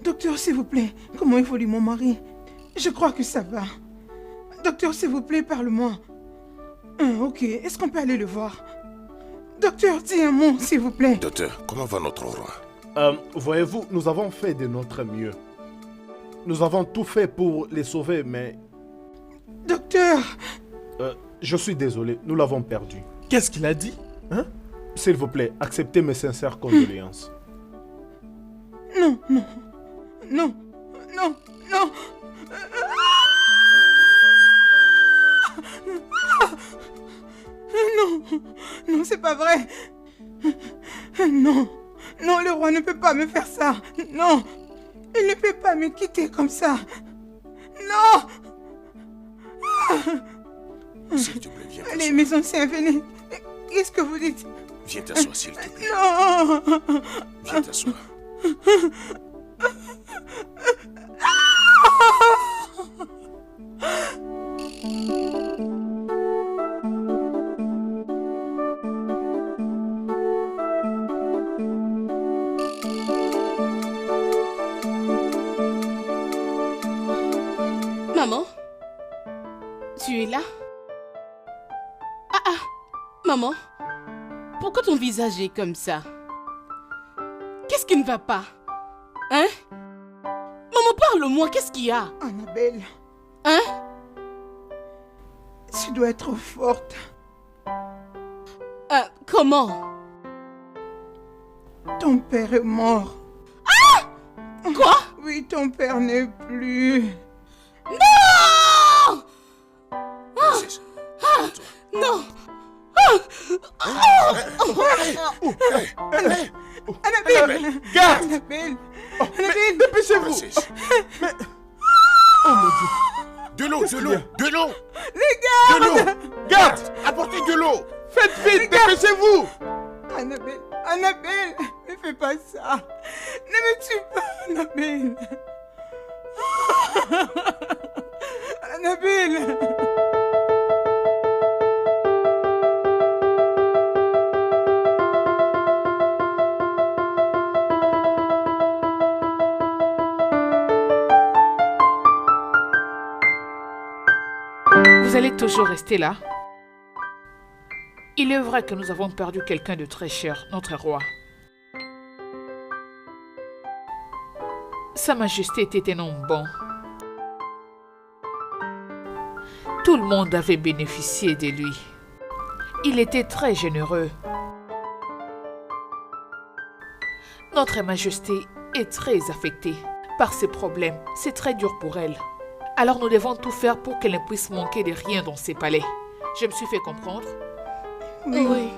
Docteur, s'il vous plaît, comment évolue mon mari? Je crois que ça va. Docteur, s'il vous plaît, parle-moi. Ok, est-ce qu'on peut aller le voir? Docteur, dis un mot, s'il vous plaît. Docteur, comment va notre roi? Voyez-vous, nous avons fait de notre mieux. Nous avons tout fait pour les sauver, mais... Docteur! Je suis désolé, nous l'avons perdu. Qu'est-ce qu'il a dit? Hein? S'il vous plaît, acceptez mes sincères condoléances. Non. Non, c'est pas vrai. Non, le roi ne peut pas me faire ça. Non, il ne peut pas me quitter comme ça. Non. S'il te plaît, viens t'asseoir. Allez, mes anciens, venez. Qu'est-ce que vous dites? Viens t'asseoir, s'il te plaît. Non. Viens t'asseoir. Maman, tu es là? Maman, pourquoi ton visage est comme ça? Qu'est-ce qui ne va pas? Hein? Maman, parle-moi, qu'est-ce qu'il y a? Annabelle. Hein? Tu dois être forte. Comment? Ton père est mort. Ah! Quoi? Oui, ton père n'est plus. Non! Non! Annabelle! Garde! Annabelle! Mais dépêchez-vous! Mais... Oh mon Dieu! De l'eau! Les gars! De l'eau! Garde! Apportez de l'eau! Faites vite! Dépêchez-vous! Annabelle! Ne fais pas ça! Ne me tue pas, Annabelle! Annabelle! Vous allez toujours rester là? Il est vrai que nous avons perdu quelqu'un de très cher, notre roi. Sa Majesté était un homme bon. Tout le monde avait bénéficié de lui. Il était très généreux. Notre Majesté est très affectée par ses problèmes. C'est très dur pour elle. Alors nous devons tout faire pour qu'elle ne puisse manquer de rien dans ses palais. Je me suis fait comprendre? Oui.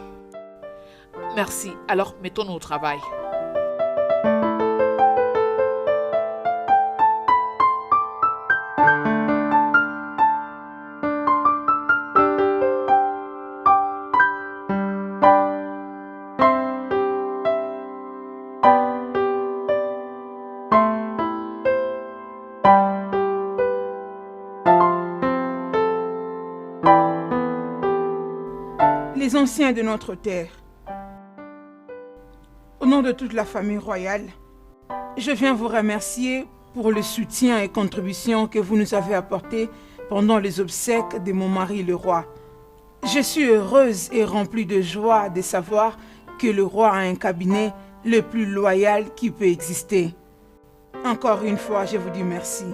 Merci. Alors mettons-nous au travail. Les anciens de notre terre, au nom de toute la famille royale, je viens vous remercier pour le soutien et contribution que vous nous avez apporté pendant les obsèques de mon mari le roi. Je suis heureuse et remplie de joie de savoir que le roi a un cabinet le plus loyal qui peut exister. Encore une fois, je vous dis merci.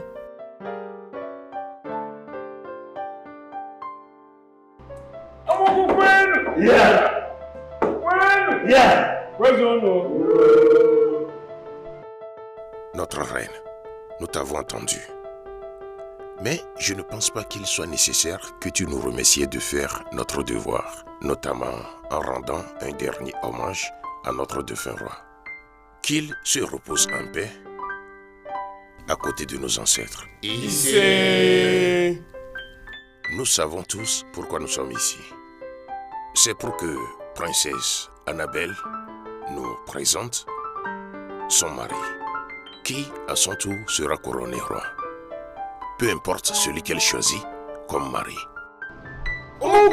Notre reine, nous t'avons entendu. Mais je ne pense pas qu'il soit nécessaire que tu nous remercies de faire notre devoir, notamment en rendant un dernier hommage à notre défunt roi. Qu'il se repose en paix à côté de nos ancêtres. Ici. Nous savons tous pourquoi nous sommes ici. C'est pour que Princesse Annabelle nous présente son mari, qui à son tour sera couronné roi. Peu importe celui qu'elle choisit comme mari. Oh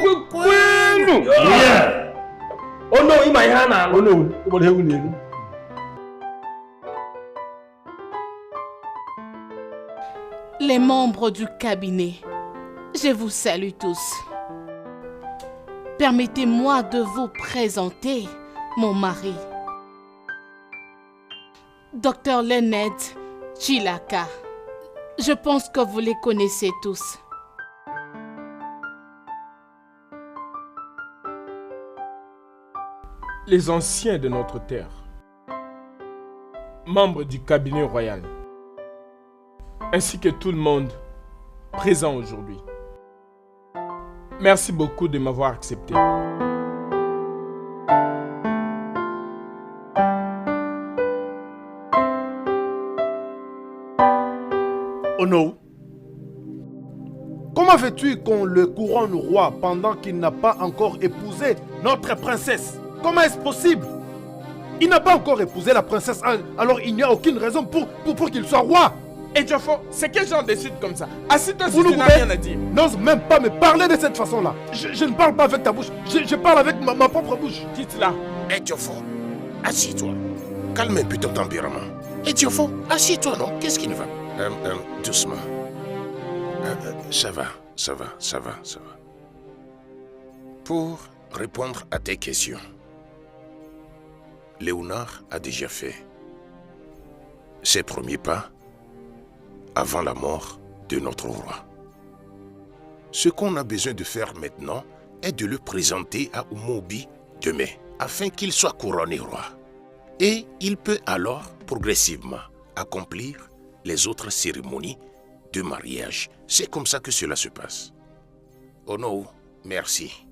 no, les membres du cabinet, je vous salue tous. Permettez-moi de vous présenter mon mari, Dr Lynette Chilaka. Je pense que vous les connaissez tous. Les anciens de notre terre, membres du cabinet royal, ainsi que tout le monde présent aujourd'hui. Merci beaucoup de m'avoir accepté. Onowu, comment veux-tu qu'on le couronne roi pendant qu'il n'a pas encore épousé notre princesse? Comment est-ce possible? Il n'a pas encore épousé la princesse, alors il n'y a aucune raison pour qu'il soit roi. Et Diofo, c'est quel genre de suite comme ça? Assieds-toi si Vous tu n'as rien à dire. n'ose même pas me parler de cette façon-là. Je ne parle pas avec ta bouche, je parle avec ma propre bouche. Quitte-la. Hé Diofo, assieds-toi. Calme un peu ton tempérament. Hé Diofo, assieds-toi, non? Qu'est-ce qui ne va? Doucement. Ça va. Pour répondre à tes questions, Léonard a déjà fait ses premiers pas avant la mort de notre roi. Ce qu'on a besoin de faire maintenant est de le présenter à Umobi demain, afin qu'il soit couronné roi. Et il peut alors progressivement accomplir les autres cérémonies de mariage. C'est comme ça que cela se passe. Onowu, merci.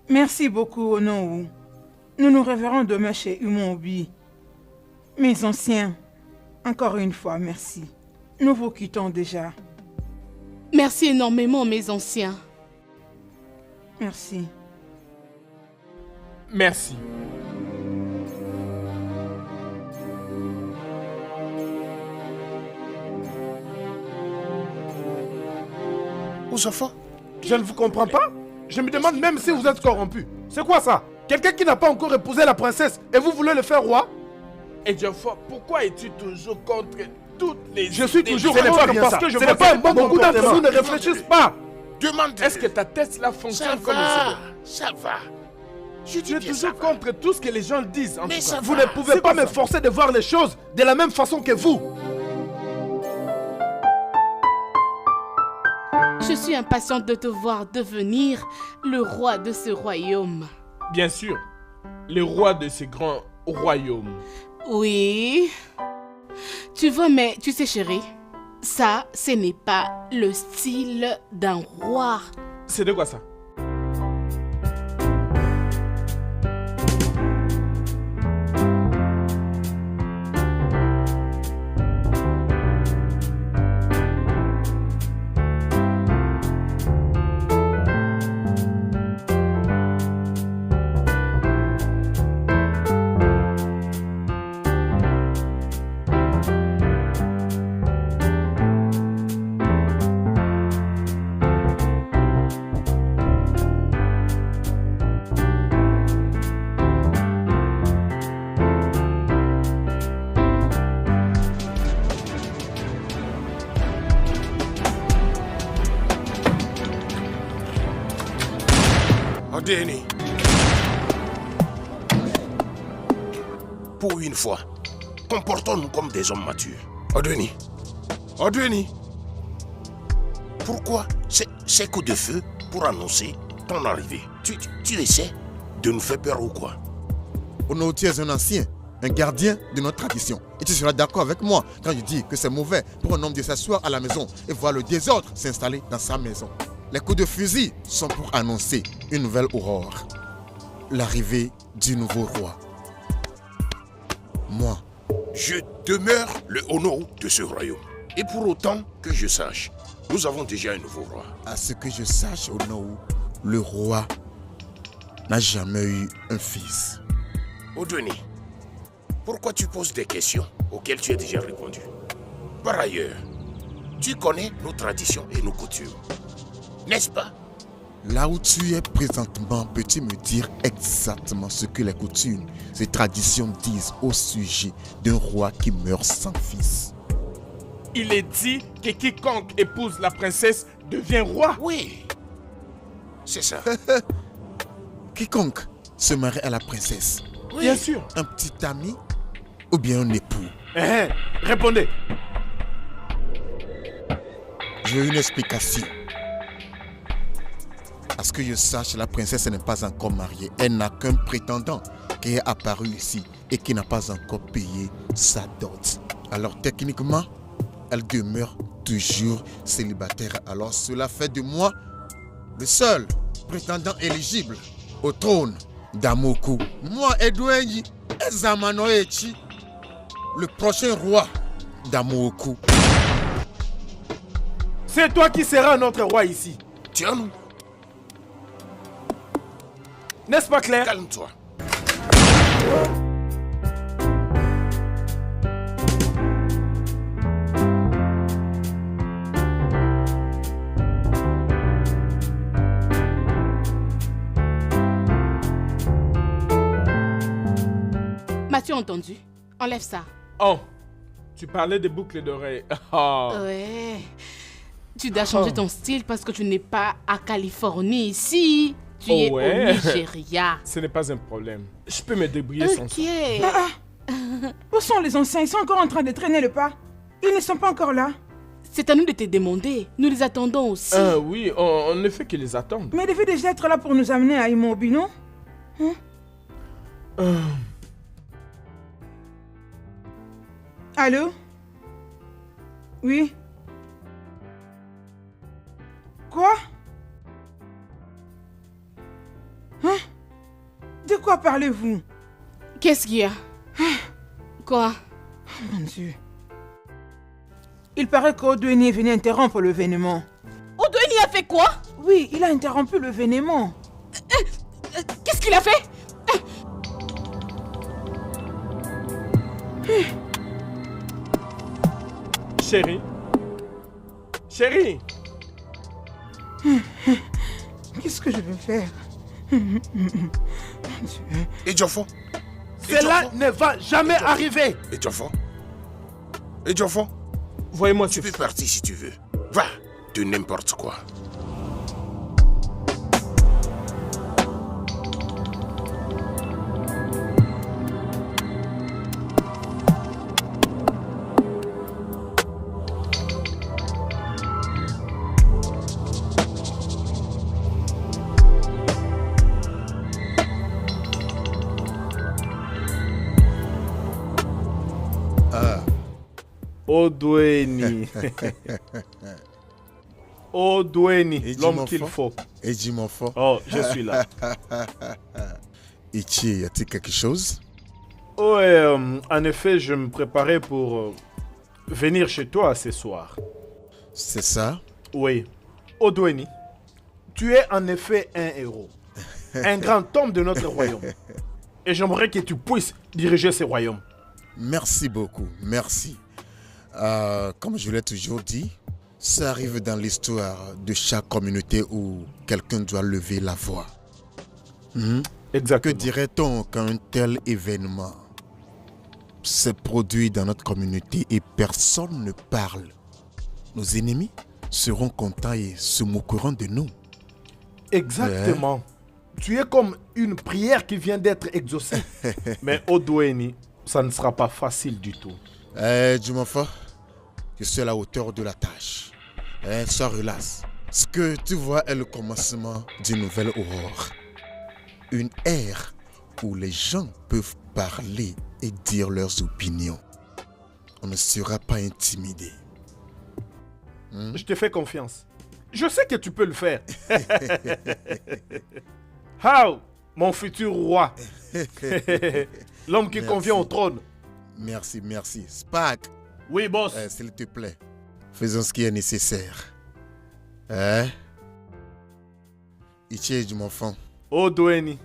Merci beaucoup, Onowu. Nous nous reverrons demain chez Umobi. Mes anciens, encore une fois, merci. Nous vous quittons déjà. Merci énormément, mes anciens. Merci. Merci. Aux enfants, Je ne vous comprends pas. Je me demande même si vous êtes corrompu. C'est quoi ça? Quelqu'un qui n'a pas encore épousé la princesse et vous voulez le faire roi? Et Diofo, pourquoi es-tu toujours contre toutes les Je suis idées toujours de- contre parce que je vois pas beaucoup d'entre vous ne réfléchissent pas. demande. Est-ce que ta tête là ça fonctionne comme il se va? doit? Ça va. Je Tu dis es bien ça toujours va. contre tout ce que les gens disent en Mais tout ça cas. Vous va. ne pouvez C'est pas quoi me ça? forcer de voir les choses de la même façon que vous. Je suis impatiente de te voir devenir le roi de ce royaume. Bien sûr, le roi de ce grand royaume. Oui. Tu vois, mais tu sais, chérie, ça, ce n'est pas le style d'un roi. C'est de quoi ça? Odeni. Pour une fois, comportons-nous comme des hommes matures. Odeni. Odeni. Pourquoi ces coups de feu pour annoncer ton arrivée? Tu essaies de nous faire peur ou quoi? Onowu, tu es un ancien, un gardien de notre tradition. Et tu seras d'accord avec moi quand je dis que c'est mauvais pour un homme de s'asseoir à la maison et voir le désordre s'installer dans sa maison. Les coups de fusil sont pour annoncer une nouvelle aurore. L'arrivée du nouveau roi. Moi, Je demeure le Onowu de ce royaume. Et pour autant que je sache, nous avons déjà un nouveau roi. à ce que je sache, Onowu, le roi n'a jamais eu un fils. Odeni, pourquoi tu poses des questions auxquelles tu as déjà répondu? Par ailleurs, tu connais nos traditions et nos coutumes, n'est-ce pas? Là où tu es présentement, peux-tu me dire exactement ce que les coutumes et traditions disent au sujet d'un roi qui meurt sans fils? il est dit que quiconque épouse la princesse devient roi. Oui, c'est ça. Quiconque se marie à la princesse, Bien sûr. un petit ami ou bien un époux. Répondez. Je veux une explication. À ce que je sache, la princesse n'est pas encore mariée. Elle n'a qu'un prétendant qui est apparu ici et qui n'a pas encore payé sa dot. Alors techniquement, elle demeure toujours célibataire. Alors cela fait de moi le seul prétendant éligible au trône d'Amoku. Moi, Edouenyi Ezamanoechi, le prochain roi d'Amoku. C'est toi qui seras notre roi ici. Tiens-nous, N'est-ce pas clair? calme-toi. M'as-tu entendu? Enlève ça. Oh, tu parlais des boucles d'oreilles. Oh. Ouais. Tu dois changer ton style parce que tu n'es pas à Californie ici. Tu es au Nigeria. Ce n'est pas un problème. Je peux me débrouiller sans ça. Où sont les anciens? Ils sont encore en train de traîner le pas. Ils ne sont pas encore là. C'est à nous de te demander. Nous les attendons aussi. Oui, on ne fait que les attendre. Mais ils devaient déjà être là pour nous amener à Imobi, non? Allô? Oui? Quoi? Hein? De quoi parlez-vous? Qu'est-ce qu'il y a? Quoi? Oh mon Dieu. Il paraît qu'Odweni est venu interrompre l'événement. Odweni a fait quoi? Oui, il a interrompu l'événement. Qu'est-ce qu'il a fait? Chérie. Chérie. Qu'est-ce que je vais faire? Mon Dieu. Et Diofo? Cela ne va jamais arriver. Et Diofo? Et Diofo? Voyez-moi Tu ce peux partir si tu veux. Va, de n'importe quoi. Odweni. Odweni, Et l'homme dis-moi qu'il fort. faut. Et dis-moi fort. Oh, je suis là. Ichi, y a-t-il quelque chose? Oh, en effet, je me préparais pour venir chez toi ce soir. C'est ça? Oui. Odweni, tu es en effet un héros. Un grand homme de notre royaume. Et j'aimerais que tu puisses diriger ce royaume. Merci beaucoup, merci. Comme je l'ai toujours dit, ça arrive dans l'histoire de chaque communauté où quelqu'un doit lever la voix. Que Exactement. dirait-on quand un tel événement se produit dans notre communauté et personne ne parle? Nos ennemis seront contents et se moqueront de nous. Exactement. Tu es comme une prière qui vient d'être exaucée. Mais Odweni, ça ne sera pas facile du tout. Jumofa, je suis à la hauteur de la tâche. Sois relax. Ce que tu vois est le commencement d'une nouvelle aurore. Une ère où les gens peuvent parler et dire leurs opinions. On ne sera pas intimidé. Je te fais confiance. Je sais que tu peux le faire. How, mon futur roi. L'homme qui Merci. convient au trône. Merci, merci. Spark, Oui, boss. s'il te plaît, faisons ce qui est nécessaire. Hein? Ichi, mon enfant, Odweni.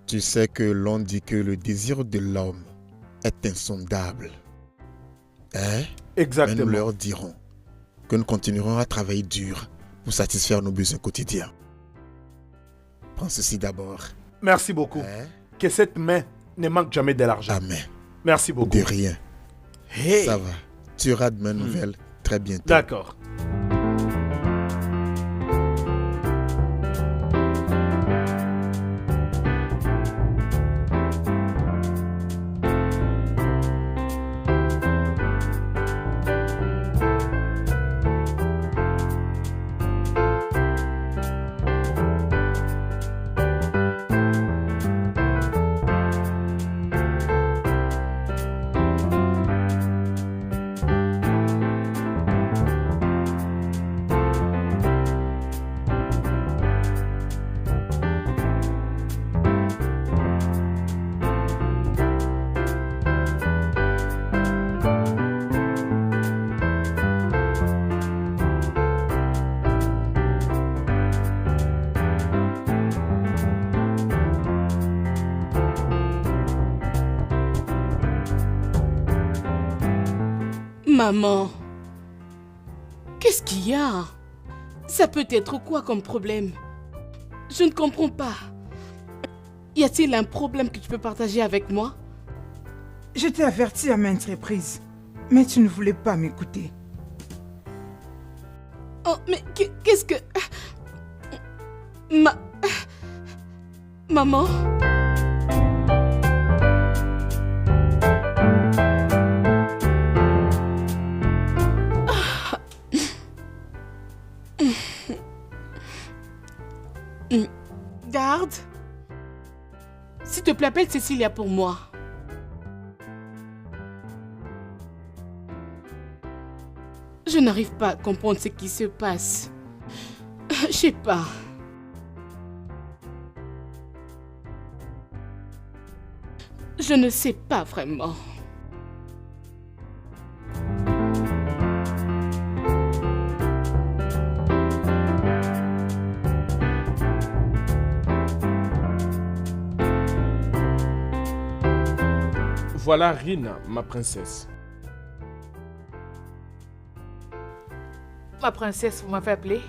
tu sais que l'on dit que le désir de l'homme est insondable. Hein? Mais Exactement. nous leur dirons que nous continuerons à travailler dur pour satisfaire nos besoins quotidiens. Prends ceci d'abord. Merci beaucoup. Hein? Que cette main ne manque jamais de l'argent. Amen. Merci beaucoup. De rien. Hey, Ça va. Tu auras de mes nouvelles très bientôt. D'accord. Maman, qu'est-ce qu'il y a? Ça peut être quoi comme problème? Je ne comprends pas. Y a-t-il un problème que tu peux partager avec moi? Je t'ai averti à maintes reprises, mais tu ne voulais pas m'écouter. Oh, mais qu'est-ce que... Maman? Garde. S'il te plaît, appelle Cécilia pour moi. Je n'arrive pas à comprendre ce qui se passe. Je sais pas. Je ne sais pas vraiment. Voilà Rina, ma princesse. Ma princesse, vous m'avez appelé?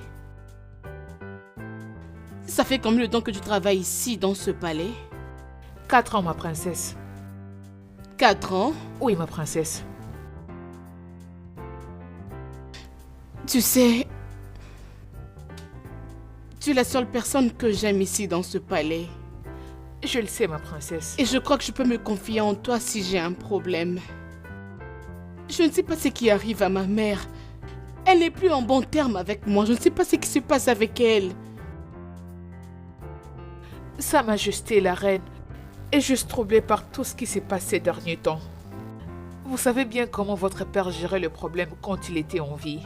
Ça fait combien de temps que tu travailles ici, dans ce palais? 4 ans, ma princesse. 4 ans? Oui, ma princesse. Tu sais, tu es la seule personne que j'aime ici dans ce palais. Je le sais, ma princesse. Et je crois que je peux me confier en toi si j'ai un problème. Je ne sais pas ce qui arrive à ma mère. Elle n'est plus en bon terme avec moi. Je ne sais pas ce qui se passe avec elle. Sa Majesté la Reine est juste troublée par tout ce qui s'est passé ces derniers temps. Vous savez bien comment votre père gérait le problème quand il était en vie.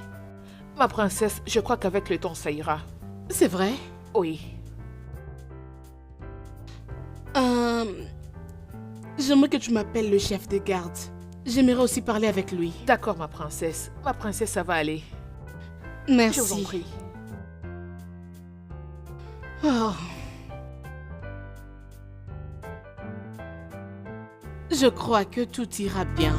Ma princesse, je crois qu'avec le temps, ça ira. C'est vrai? Oui. J'aimerais que tu m'appelles le chef de garde. J'aimerais aussi parler avec lui. D'accord, ma princesse. Ma princesse, ça va aller. Merci. Je vous en prie. Oh. Je crois que tout ira bien.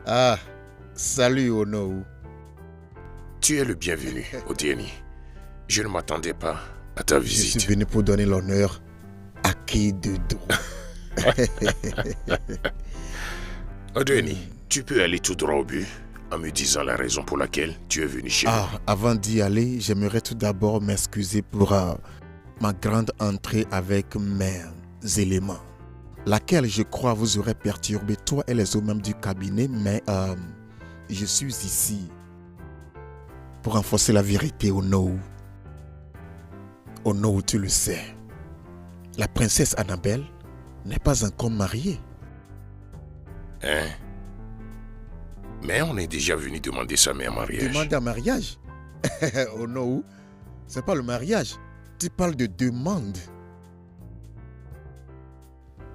Ah, salut Onou. Tu es le bienvenu, Odieni. Je ne m'attendais pas à ta Je visite. suis venu pour donner l'honneur à Kidodo. Odieni, tu peux aller tout droit au but en me disant la raison pour laquelle tu es venu chez Ah, avant d'y aller, j'aimerais tout d'abord m'excuser pour ma grande entrée avec mes éléments, laquelle je crois vous aurait perturbé toi et les autres membres du cabinet, mais je suis ici pour renforcer la vérité Onou. Onou, tu le sais, la princesse Annabelle n'est pas encore mariée. Hein? Mais on est déjà venu demander sa mère en mariage. Demande en mariage? Onou, c'est pas le mariage, tu parles de demande.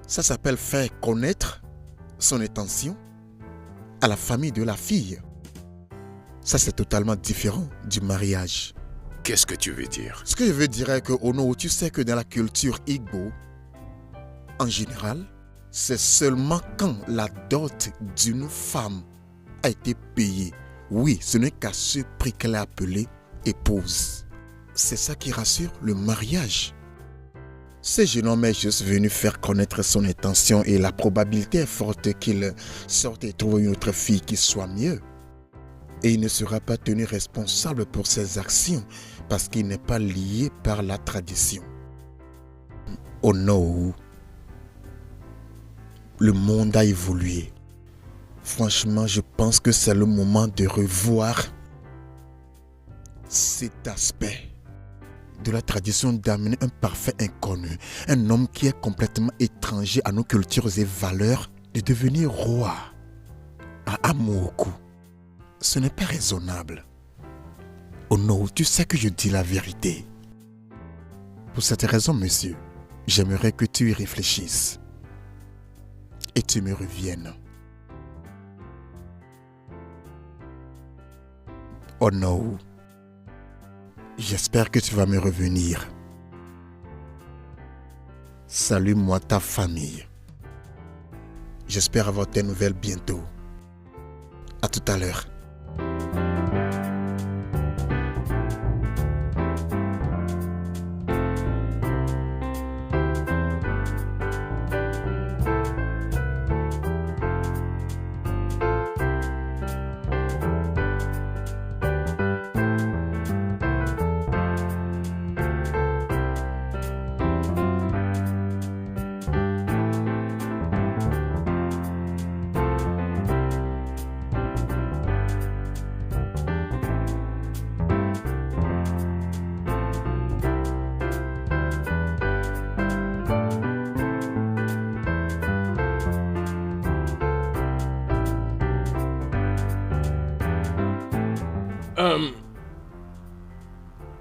Ça s'appelle faire connaître son intention à la famille de la fille. Ça, c'est totalement différent du mariage. Qu'est-ce que tu veux dire? Ce que je veux dire est que, Ono, tu sais que dans la culture Igbo, en général, c'est seulement quand la dot d'une femme a été payée. Oui, ce n'est qu'à ce prix qu'elle est appelée épouse. C'est ça qui rassure le mariage. Ce jeune homme est juste venu faire connaître son intention et la probabilité est forte qu'il sorte et trouve une autre fille qui soit mieux. Et il ne sera pas tenu responsable pour ses actions parce qu'il n'est pas lié par la tradition. Oh non! Le monde a évolué. Franchement, je pense que c'est le moment de revoir cet aspect de la tradition d'amener un parfait inconnu, un homme qui est complètement étranger à nos cultures et valeurs, de devenir roi à Amoku. Ce n'est pas raisonnable. Oh non, tu sais que je dis la vérité. Pour cette raison, monsieur, j'aimerais que tu y réfléchisses et tu me reviennes. Oh non. J'espère que tu vas me revenir. Salue-moi ta famille. J'espère avoir tes nouvelles bientôt. À tout à l'heure.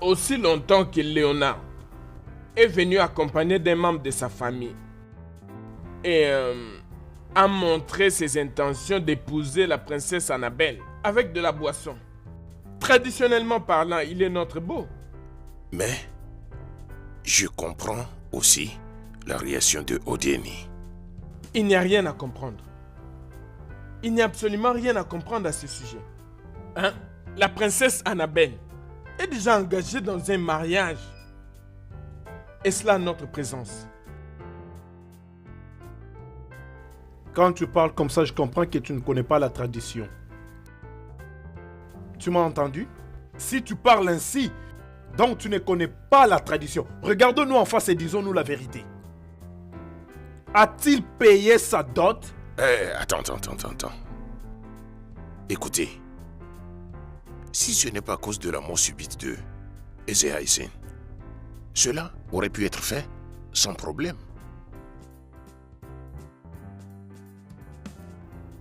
Aussi longtemps que Léonard est venu accompagné d'un membre de sa famille et a montré ses intentions d'épouser la princesse Annabelle avec de la boisson. Traditionnellement parlant, il est notre beau. Mais je comprends aussi la réaction de Odieni. Il n'y a rien à comprendre. Il n'y a absolument rien à comprendre à ce sujet. Hein? La princesse Annabelle est déjà engagée dans un mariage. Est-ce là notre présence? Quand tu parles comme ça, je comprends que tu ne connais pas la tradition. Tu m'as entendu? Si tu parles ainsi, donc tu ne connais pas la tradition. Regardons-nous en face et disons-nous la vérité. A-t-il payé sa dot? Attends. Écoutez, si ce n'est pas à cause de la mort subite de Ezeaïsen, cela aurait pu être fait sans problème.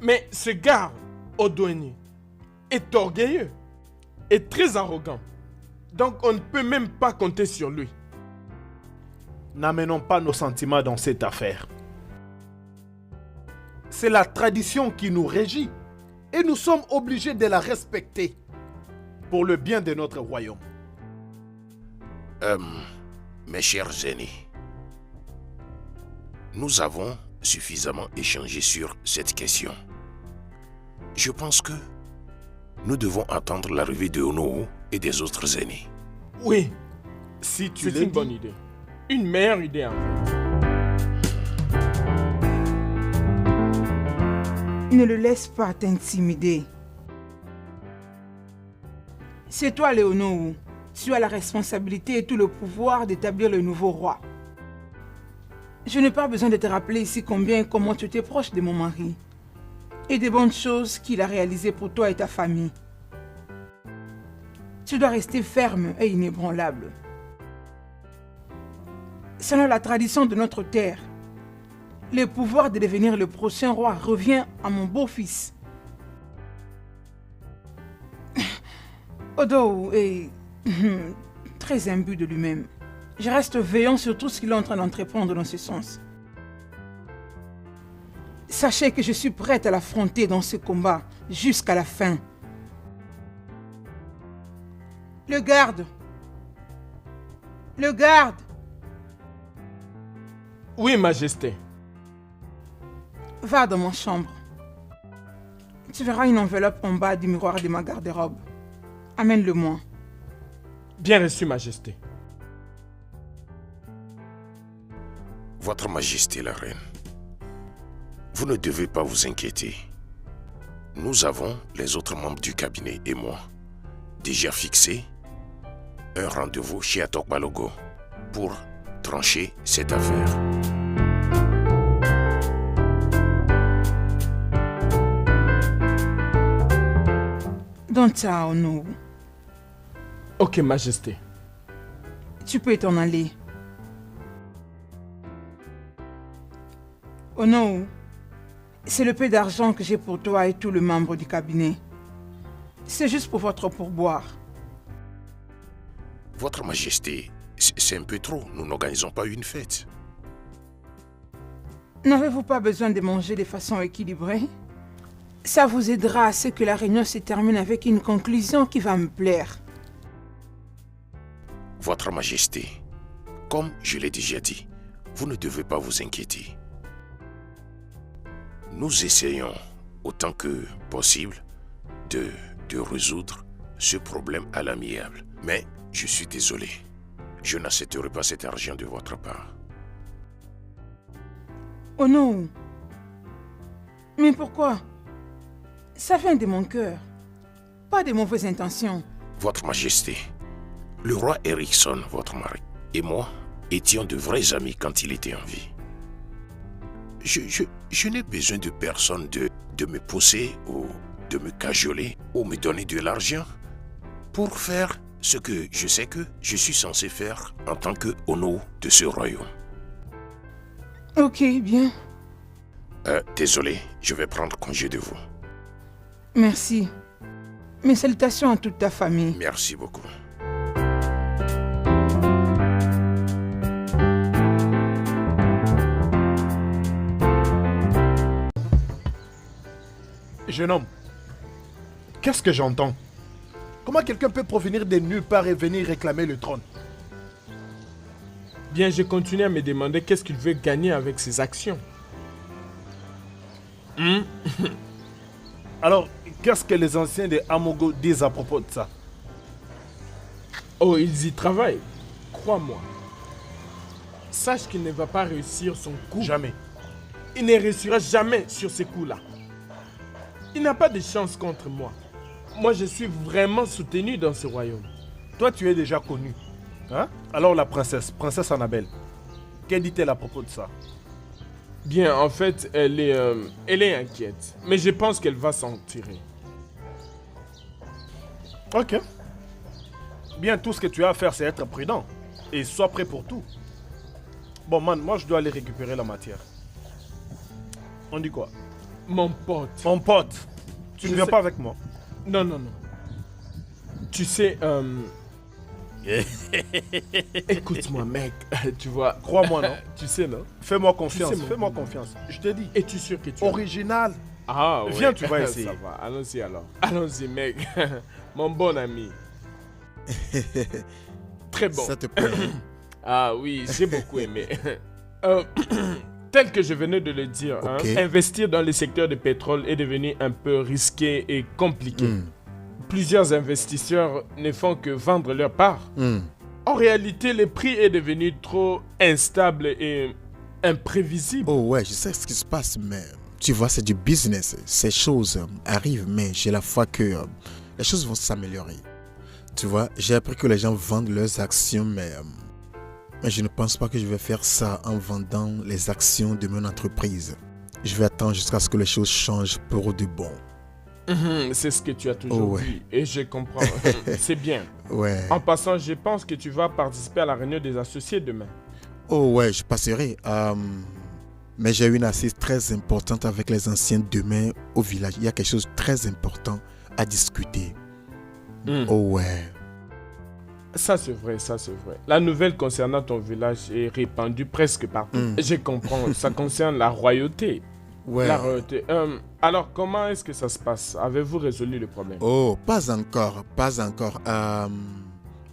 Mais ce gars, Odoeni, est orgueilleux et très arrogant. Donc on ne peut même pas compter sur lui. N'amenons pas nos sentiments dans cette affaire. C'est la tradition qui nous régit et nous sommes obligés de la respecter pour le bien de notre royaume. Mes chers aînés, nous avons suffisamment échangé sur cette question. Je pense que nous devons attendre l'arrivée de Onowu et des autres aînés. Oui, Si tu c'est l'as une bonne idée. Une meilleure idée en fait. Ne le laisse pas t'intimider. C'est toi, Léonou. Tu as la responsabilité et tout le pouvoir d'établir le nouveau roi. Je n'ai pas besoin de te rappeler ici combien et comment tu étais proche de mon mari et des bonnes choses qu'il a réalisées pour toi et ta famille. Tu dois rester ferme et inébranlable. Selon la tradition de notre terre, le pouvoir de devenir le prochain roi revient à mon beau-fils. Odo est très imbu de lui-même. Je reste veillant sur tout ce qu'il est en train d'entreprendre dans ce sens. Sachez que je suis prête à l'affronter dans ce combat jusqu'à la fin. Le garde. Le garde. Oui, Majesté. Va dans mon chambre. Tu verras une enveloppe en bas du miroir de ma garde-robe. Amène-le-moi. Bien reçu, Majesté. Votre Majesté la Reine, vous ne devez pas vous inquiéter. Nous avons, les autres membres du cabinet et moi, déjà fixé un rendez-vous chez Atok Balogo pour trancher cette affaire. Don't tell no. Ok, Majesté. Tu peux t'en aller. Oh non, c'est le peu d'argent que j'ai pour toi et tous les membres du cabinet. C'est juste pour votre pourboire. Votre Majesté, c'est un peu trop. Nous n'organisons pas une fête. N'avez-vous pas besoin de manger de façon équilibrée? Ça vous aidera à ce que la réunion se termine avec une conclusion qui va me plaire. Votre Majesté, comme je l'ai déjà dit, vous ne devez pas vous inquiéter. Nous essayons, autant que possible, de résoudre ce problème à l'amiable. Mais je suis désolé, je n'accepterai pas cet argent de votre part. Oh non! Mais pourquoi? Ça vient de mon cœur, pas de mauvaises intentions. Votre Majesté, le roi Erickson, votre mari, et moi étions de vrais amis quand il était en vie. Je n'ai besoin de personne de me pousser ou de me cajoler ou me donner de l'argent pour faire ce que je sais que je suis censé faire en tant que Ono de ce royaume. Ok, bien. Désolé, je vais prendre congé de vous. Merci. Mes salutations à toute ta famille. Merci beaucoup. Jeune homme, qu'est-ce que j'entends? Comment quelqu'un peut provenir de nulle part et venir réclamer le trône? Bien, je continue à me demander qu'est-ce qu'il veut gagner avec ses actions. Alors, qu'est-ce que les anciens de Amogo disent à propos de ça? Oh, ils y travaillent. Crois-moi. Sache qu'il ne va pas réussir son coup. Jamais. Il ne réussira jamais sur ces coups-là. Il n'a pas de chance contre moi. Moi, je suis vraiment soutenu dans ce royaume. Toi, tu es déjà connu. Hein? Alors la princesse Annabelle, que dit-elle à propos de ça? Bien, en fait, elle est inquiète. Mais je pense qu'elle va s'en tirer. Ok. Bien, tout ce que tu as à faire, c'est être prudent. Et sois prêt pour tout. Bon, man, moi, je dois aller récupérer la matière. On dit quoi? Mon pote. Mon pote, tu ne viens sais- pas avec moi. Non, non, non. Tu sais, écoute-moi, mec. Tu vois. Crois-moi, non? Tu sais, non? Fais-moi confiance, Tu sais, mon fais-moi pote. confiance. Je te dis, Es-tu sûr que tu original. Ah, ouais. Viens, tu vas essayer. Ça va, allons-y alors. Allons-y, mec. Mon bon ami. Très bon. Ça te plaît? Ah oui, j'ai beaucoup aimé. Tel que je venais de le dire, hein, Ok. investir dans le secteur du pétrole est devenu un peu risqué et compliqué. Plusieurs investisseurs ne font que vendre leur part. En réalité, le prix est devenu trop instable et imprévisible. Oh ouais, je sais ce qui se passe, mais tu vois, c'est du business. Ces choses arrivent, mais j'ai la foi que les choses vont s'améliorer. Tu vois, j'ai appris que les gens vendent leurs actions, mais je ne pense pas que je vais faire ça en vendant les actions de mon entreprise. Je vais attendre jusqu'à ce que les choses changent pour de bon. C'est ce que tu as toujours Oh ouais. dit et je comprends. C'est bien. Ouais. En passant, je pense que tu vas participer à la réunion des associés demain. Oh ouais, je passerai. Mais j'ai une assise très importante avec les anciens demain au village. Il y a quelque chose de très important à discuter. Oh ouais. Ça c'est vrai, ça c'est vrai. La nouvelle concernant ton village est répandue presque partout. Je comprends, ça concerne la royauté. Ouais. La royauté. Alors comment est-ce que ça se passe? Avez-vous résolu le problème? Oh, pas encore, pas encore.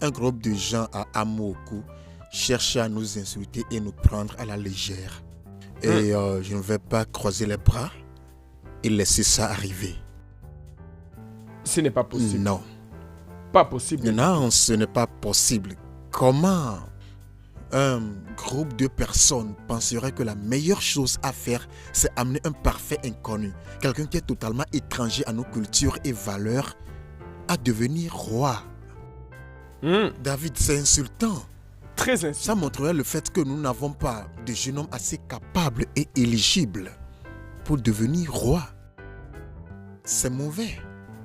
Un groupe de gens à Amoku cherchait à nous insulter et nous prendre à la légère. Et je ne vais pas croiser les bras et laisser ça arriver. Ce n'est pas possible. Non. Pas possible. Non, ce n'est pas possible. Comment un groupe de personnes penserait que la meilleure chose à faire, c'est amener un parfait inconnu, quelqu'un qui est totalement étranger à nos cultures et valeurs, à devenir roi? David, c'est insultant. Très insultant. Ça montrerait le fait que nous n'avons pas de jeune homme assez capable et éligible pour devenir roi. C'est mauvais.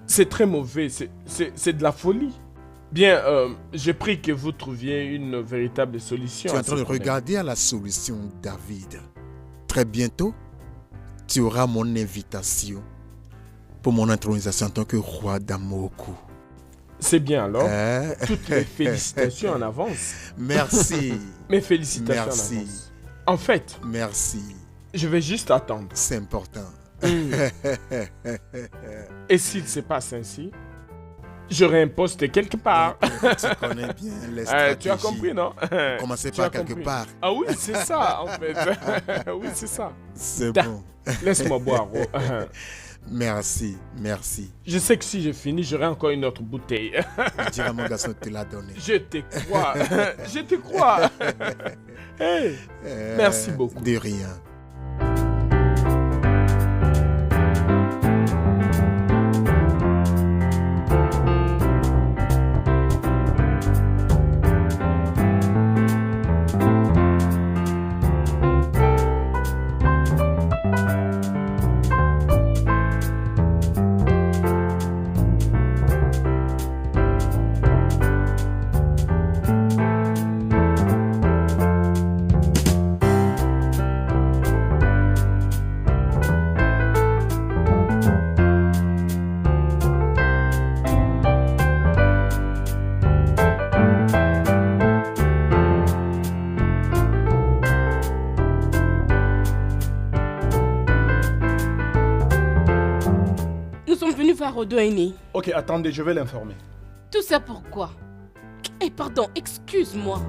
C'est très mauvais, c'est de la folie. Bien, je prie que vous trouviez une véritable solution. Tu es en train de regarder à la solution, David. Très bientôt, tu auras mon invitation pour mon intronisation en tant que roi d'Amoku. C'est bien alors. Toutes mes félicitations en avance. Merci. Mes félicitations Merci. en avance. En fait, Merci. je vais juste attendre. C'est important. Et s'il se passe ainsi, j'aurai un poste quelque part. Tu connais bien les stratégies. Tu as compris, non? Commencez Tu par as quelque compris. part. Ah oui, c'est ça, en fait. Oui, c'est ça. C'est Da. bon. Laisse-moi boire. Oh. Merci, merci. Je sais que si je finis, j'aurai encore une autre bouteille. Je dirai à mon garçon de te la donner. Je te crois. Je te crois. Hey, merci beaucoup. De rien. Nous sommes venus voir Odoeni. Ok, attendez, je vais l'informer. Tout ça pourquoi? Eh pardon, excuse-moi.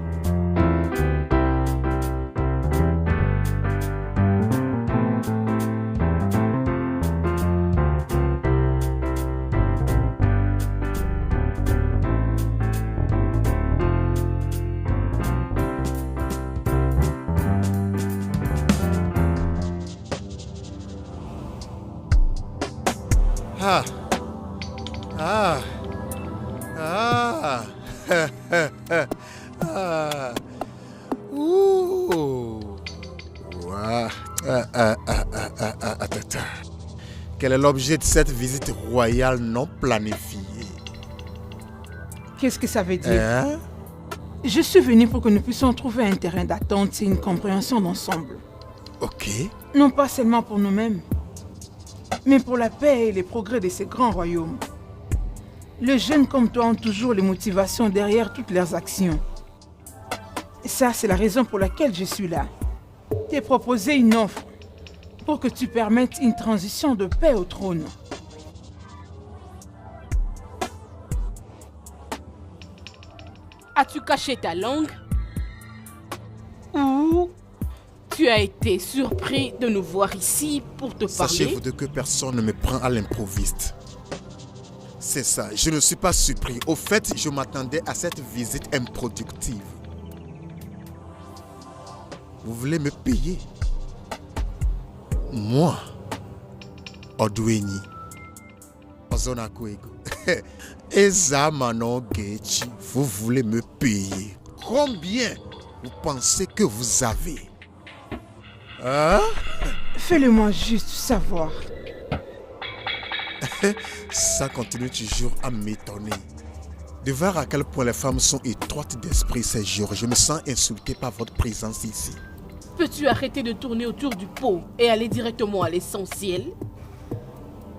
Ah. Ah. Ah. Ah. Ouh. Ouah. Attends. Quel est l'objet de cette visite royale non planifiée? Qu'est-ce que ça veut dire? Hein? Je suis venu pour que nous puissions trouver un terrain d'attente et une compréhension d'ensemble. Ok. Non pas seulement pour nous-mêmes, mais pour la paix et les progrès de ces grands royaumes. Les jeunes comme toi ont toujours les motivations derrière toutes leurs actions. Et ça, c'est la raison pour laquelle je suis là. T'ai proposé une offre pour que tu permettes une transition de paix au trône. As-tu caché ta langue? Ou tu as été surpris de nous voir ici pour te parler? Sachez-vous de que personne ne me prend à l'improviste. C'est ça, je ne suis pas surpris. Au fait, je m'attendais à cette visite improductive. Vous voulez me payer? Moi, Odoeni, Ozonakwego, Ezamano Gechi, vous voulez me payer? Combien vous pensez que vous avez? Hein? Fais-le-moi juste savoir. Ça continue toujours à m'étonner. De voir à quel point les femmes sont étroites d'esprit ces jours, je me sens insulté par votre présence ici. Peux-tu arrêter de tourner autour du pot et aller directement à l'essentiel?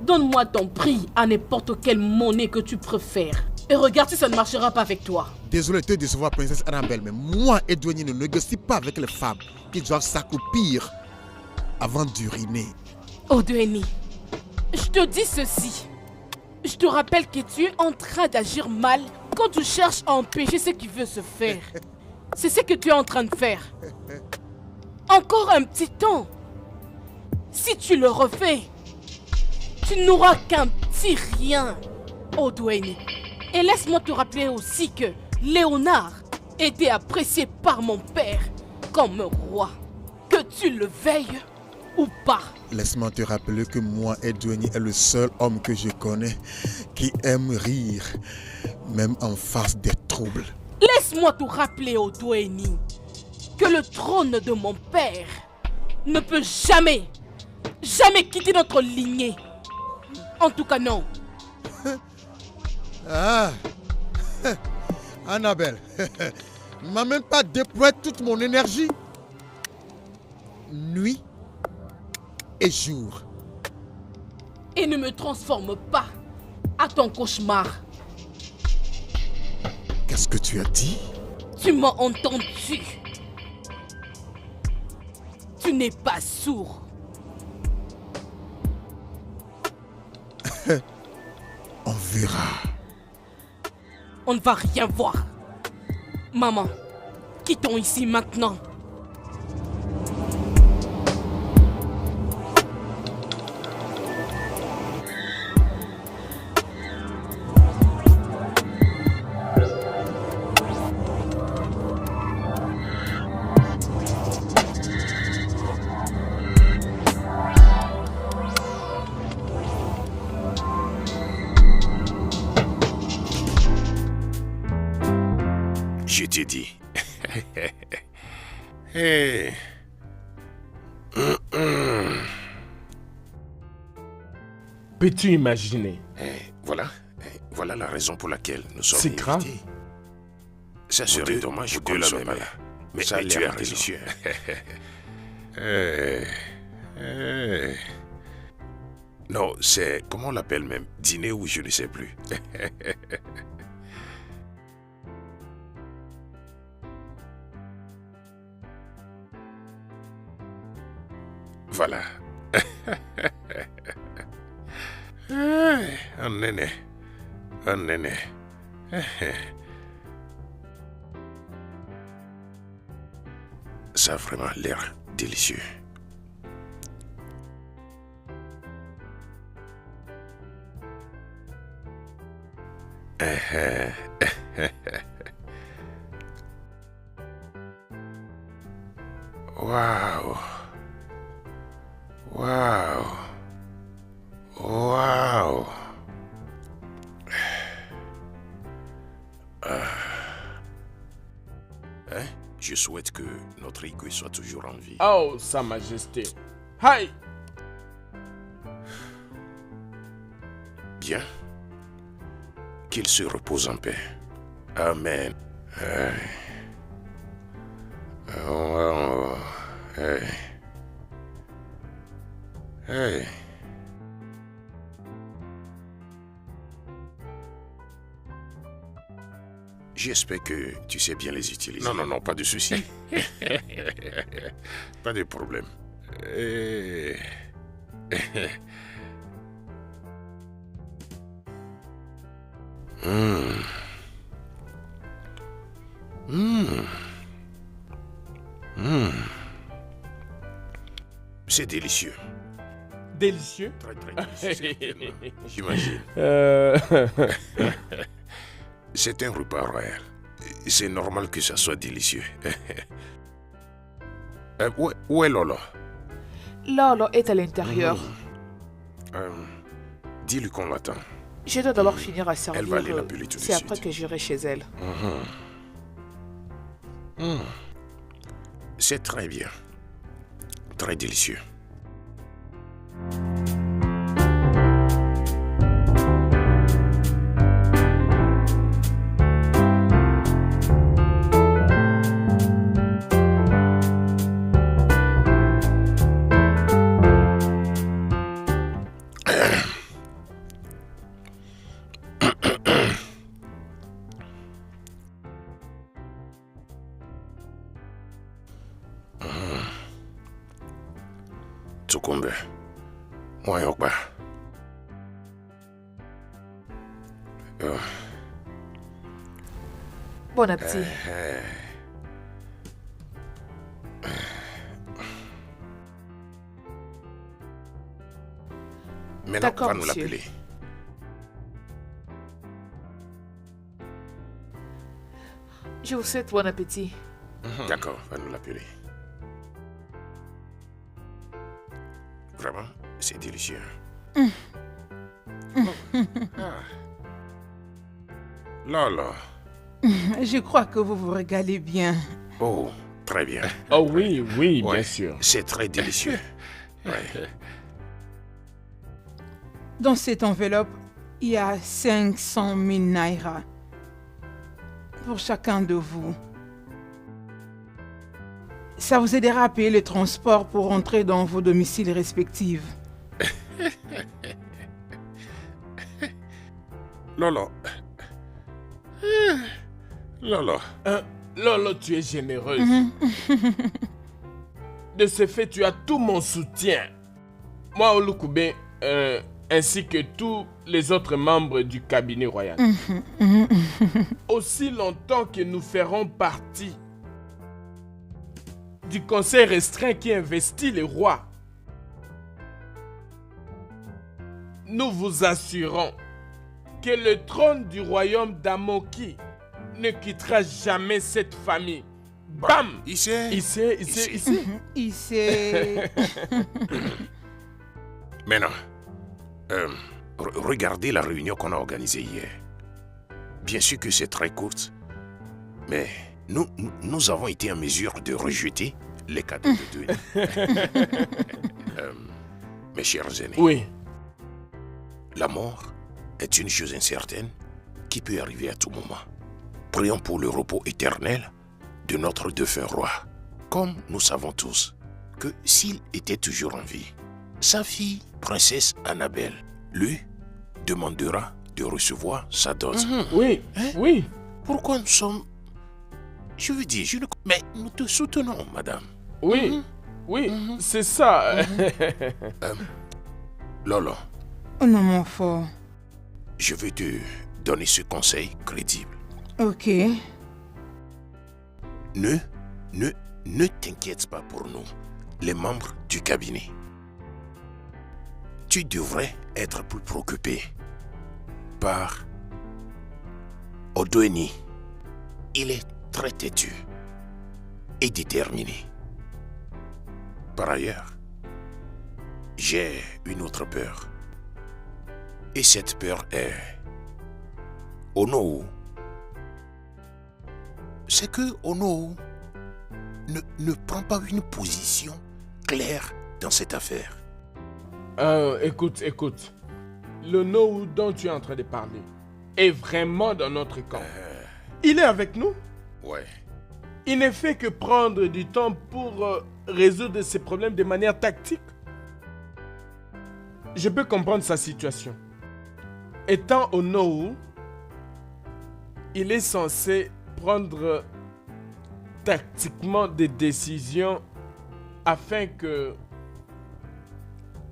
Donne-moi ton prix à n'importe quelle monnaie que tu préfères. Et regarde si ça ne marchera pas avec toi. Désolé de te décevoir, princesse Annabelle, mais moi, Odoeni, ne négocie pas avec les femmes qui doivent s'accroupir avant d'uriner. Odoeni, je te dis ceci. Je te rappelle que tu es en train d'agir mal Quand tu cherches à empêcher ce qui veut se faire, c'est ce que tu es en train de faire. Encore un petit temps. Si tu le refais, tu n'auras qu'un petit rien, Odweni. Et laisse-moi te rappeler aussi que Léonard était apprécié par mon père comme roi. Que tu le veilles ou pas. Laisse-moi te rappeler que moi, Edweni, est le seul homme que je connais qui aime rire, même en face des troubles. Laisse-moi te rappeler, Odweni, que le trône de mon père ne peut jamais quitter notre lignée. En tout cas, non. Ah, Annabelle, ne m'a même pas déployé toute mon énergie. Nuit et jour. Et ne me transforme pas à ton cauchemar. Qu'est-ce que tu as dit? Tu m'as entendu. Tu n'es pas sourd. On verra. On ne va rien voir. Maman, quittons ici maintenant. Je t'ai dit. Hey. Peux-tu imaginer? Voilà la raison pour laquelle nous sommes C'est grave. invités. Ça serait dommage qu'on ne soit pas là. Mais Ça a tu l'air as raison. délicieux. Non, c'est... Comment on l'appelle même? Dîner ou je ne sais plus. Voilà. Un néné. Un néné. Ça a vraiment l'air délicieux. Waouh. Waouh. Waouh. Je souhaite que notre Igwe soit toujours en vie. Oh, Sa Majesté. Hi! Bien. Qu'il se repose en paix. Amen. Hey. J'espère que tu sais bien les utiliser. Non, pas de souci. Pas de problème. C'est délicieux. Délicieux? Très, très délicieux. J'imagine. C'est un repas royal. C'est normal que ça soit délicieux. Où est Lolo? Lolo est à l'intérieur. Dis-lui qu'on l'attend. Je dois d'abord finir à servir. Elle va aller l'appeler tout de C'est suite. après que j'irai chez elle. C'est très bien. Très délicieux. Tukumbe. Bon appétit. Maintenant, D'accord, va nous monsieur. l'appeler. Je vous souhaite bon appétit. D'accord, va nous l'appeler. Vraiment, c'est délicieux. Lolo. Je crois que vous vous régalez bien. Oh, très bien. Oh oui, oui, Ouais, bien sûr. c'est très délicieux. Ouais. Dans cette enveloppe, il y a 500 000 naira pour chacun de vous. Ça vous aidera à payer le transport pour rentrer dans vos domiciles respectifs. Lolo. Lolo. Lolo, tu es généreuse. De ce fait, tu as tout mon soutien. Moi, Olukoube, ainsi que tous les autres membres du cabinet royal. Aussi longtemps que nous ferons partie du conseil restreint qui investit les rois, nous vous assurons que le trône du royaume d'Amoki ne quittera jamais cette famille. Bam! Ici. Il sait... Maintenant, regardez la réunion qu'on a organisée hier. Bien sûr que c'est très courte, mais nous avons été en mesure de rejeter les cadeaux de Denis. Mes chers aînés, Oui. la mort est une chose incertaine qui peut arriver à tout moment. Prions pour le repos éternel de notre défunt roi. Comme nous savons tous que s'il était toujours en vie, sa fille, princesse Annabelle, lui demandera de recevoir sa dot. Oui, oui. Pourquoi nous sommes... Je veux dire, mais nous te soutenons, madame. Oui, oui, c'est ça. Lolo, Oh non, mon fort. je vais te donner ce conseil crédible. Ok. Ne t'inquiète pas pour nous, les membres du cabinet. Tu devrais être plus préoccupé par Odoeni. Il est très têtu et déterminé. Par ailleurs, j'ai une autre peur. Et cette peur est Onowu. C'est que Onowu ne prend pas une position claire dans cette affaire. Écoute. Le Noou dont tu es en train de parler est vraiment dans notre camp. Il est avec nous. Ouais. Il ne fait que prendre du temps pour résoudre ses problèmes de manière tactique. Je peux comprendre sa situation. Étant au Noou, il est censé prendre tactiquement des décisions afin que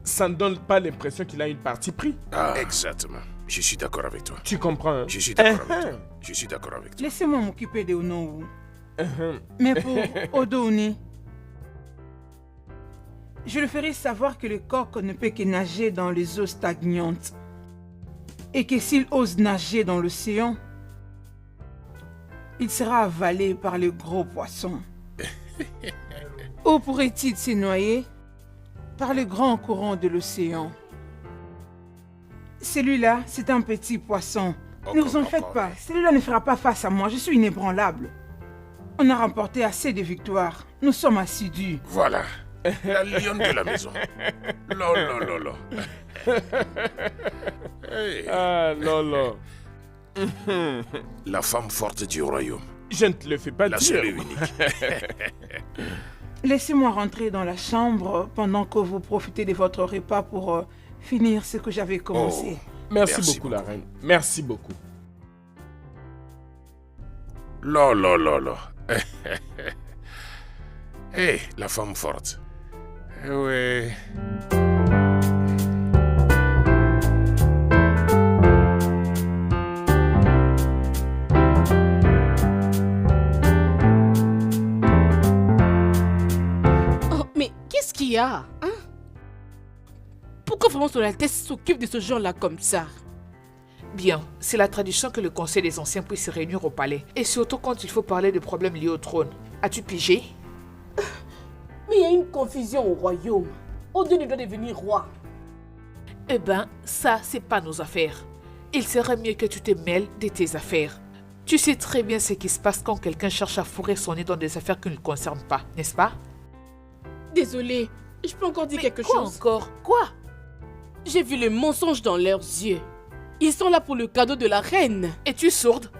ça ne donne pas l'impression qu'il a une partie pris. Ah, exactement. Je suis d'accord avec toi. Tu comprends, hein? Je suis d'accord avec toi. Je suis d'accord avec toi. Laissez-moi m'occuper de Onowu. Mais pour Odouni, je le ferai savoir que le coq ne peut que nager dans les eaux stagnantes. Et que s'il ose nager dans l'océan, il sera avalé par les gros poissons. Où pourrait-il se noyer? Par le grand courant de l'océan. Celui-là, c'est un petit poisson. Ne vous en faites pas. Celui-là ne fera pas face à moi. Je suis inébranlable. On a remporté assez de victoires. Nous sommes assidus. Voilà. La lionne de la maison. Lolo. Hey. Ah, Lolo. La femme forte du royaume. Je ne te le fais pas La dire. seule et unique. Laissez-moi rentrer dans la chambre pendant que vous profitez de votre repas pour finir ce que j'avais commencé. Merci Merci beaucoup, la beaucoup. reine. Merci beaucoup. Lolo. Hey, la femme forte. Ouais. qu'il y a, hein? Pourquoi vraiment son Altesse s'occupe de ce genre-là comme ça? Bien, c'est la tradition que le Conseil des Anciens puisse se réunir au palais. Et surtout quand il faut parler de problèmes liés au trône. As-tu pigé? Mais il y a une confusion au royaume. Odueni doit devenir roi. Eh ben, ça, c'est pas nos affaires. Il serait mieux que tu te mêles de tes affaires. Tu sais très bien ce qui se passe quand quelqu'un cherche à fourrer son nez dans des affaires qui ne le concernent pas, n'est-ce pas? Désolée, je peux encore dire quelque quoi chose? Encore? Quoi? J'ai vu le mensonge dans leurs yeux. Ils sont là pour le cadeau de la reine. Es-tu sourde?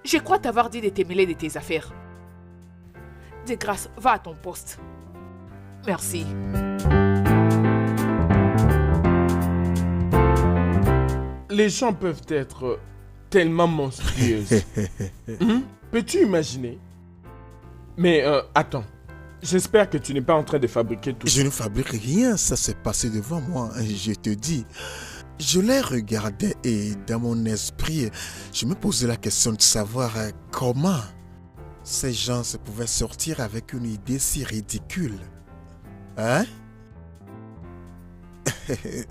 Je crois t'avoir dit de te mêler de tes affaires. De grâce, va à ton poste. Merci. Les gens peuvent être tellement monstrueuses. Peux-tu imaginer? Mais attends, j'espère que tu n'es pas en train de fabriquer tout ça. Je ne fabrique rien, ça s'est passé devant moi, je te dis. Je les regardais et dans mon esprit, je me posais la question de savoir comment ces gens se pouvaient sortir avec une idée si ridicule. Hein?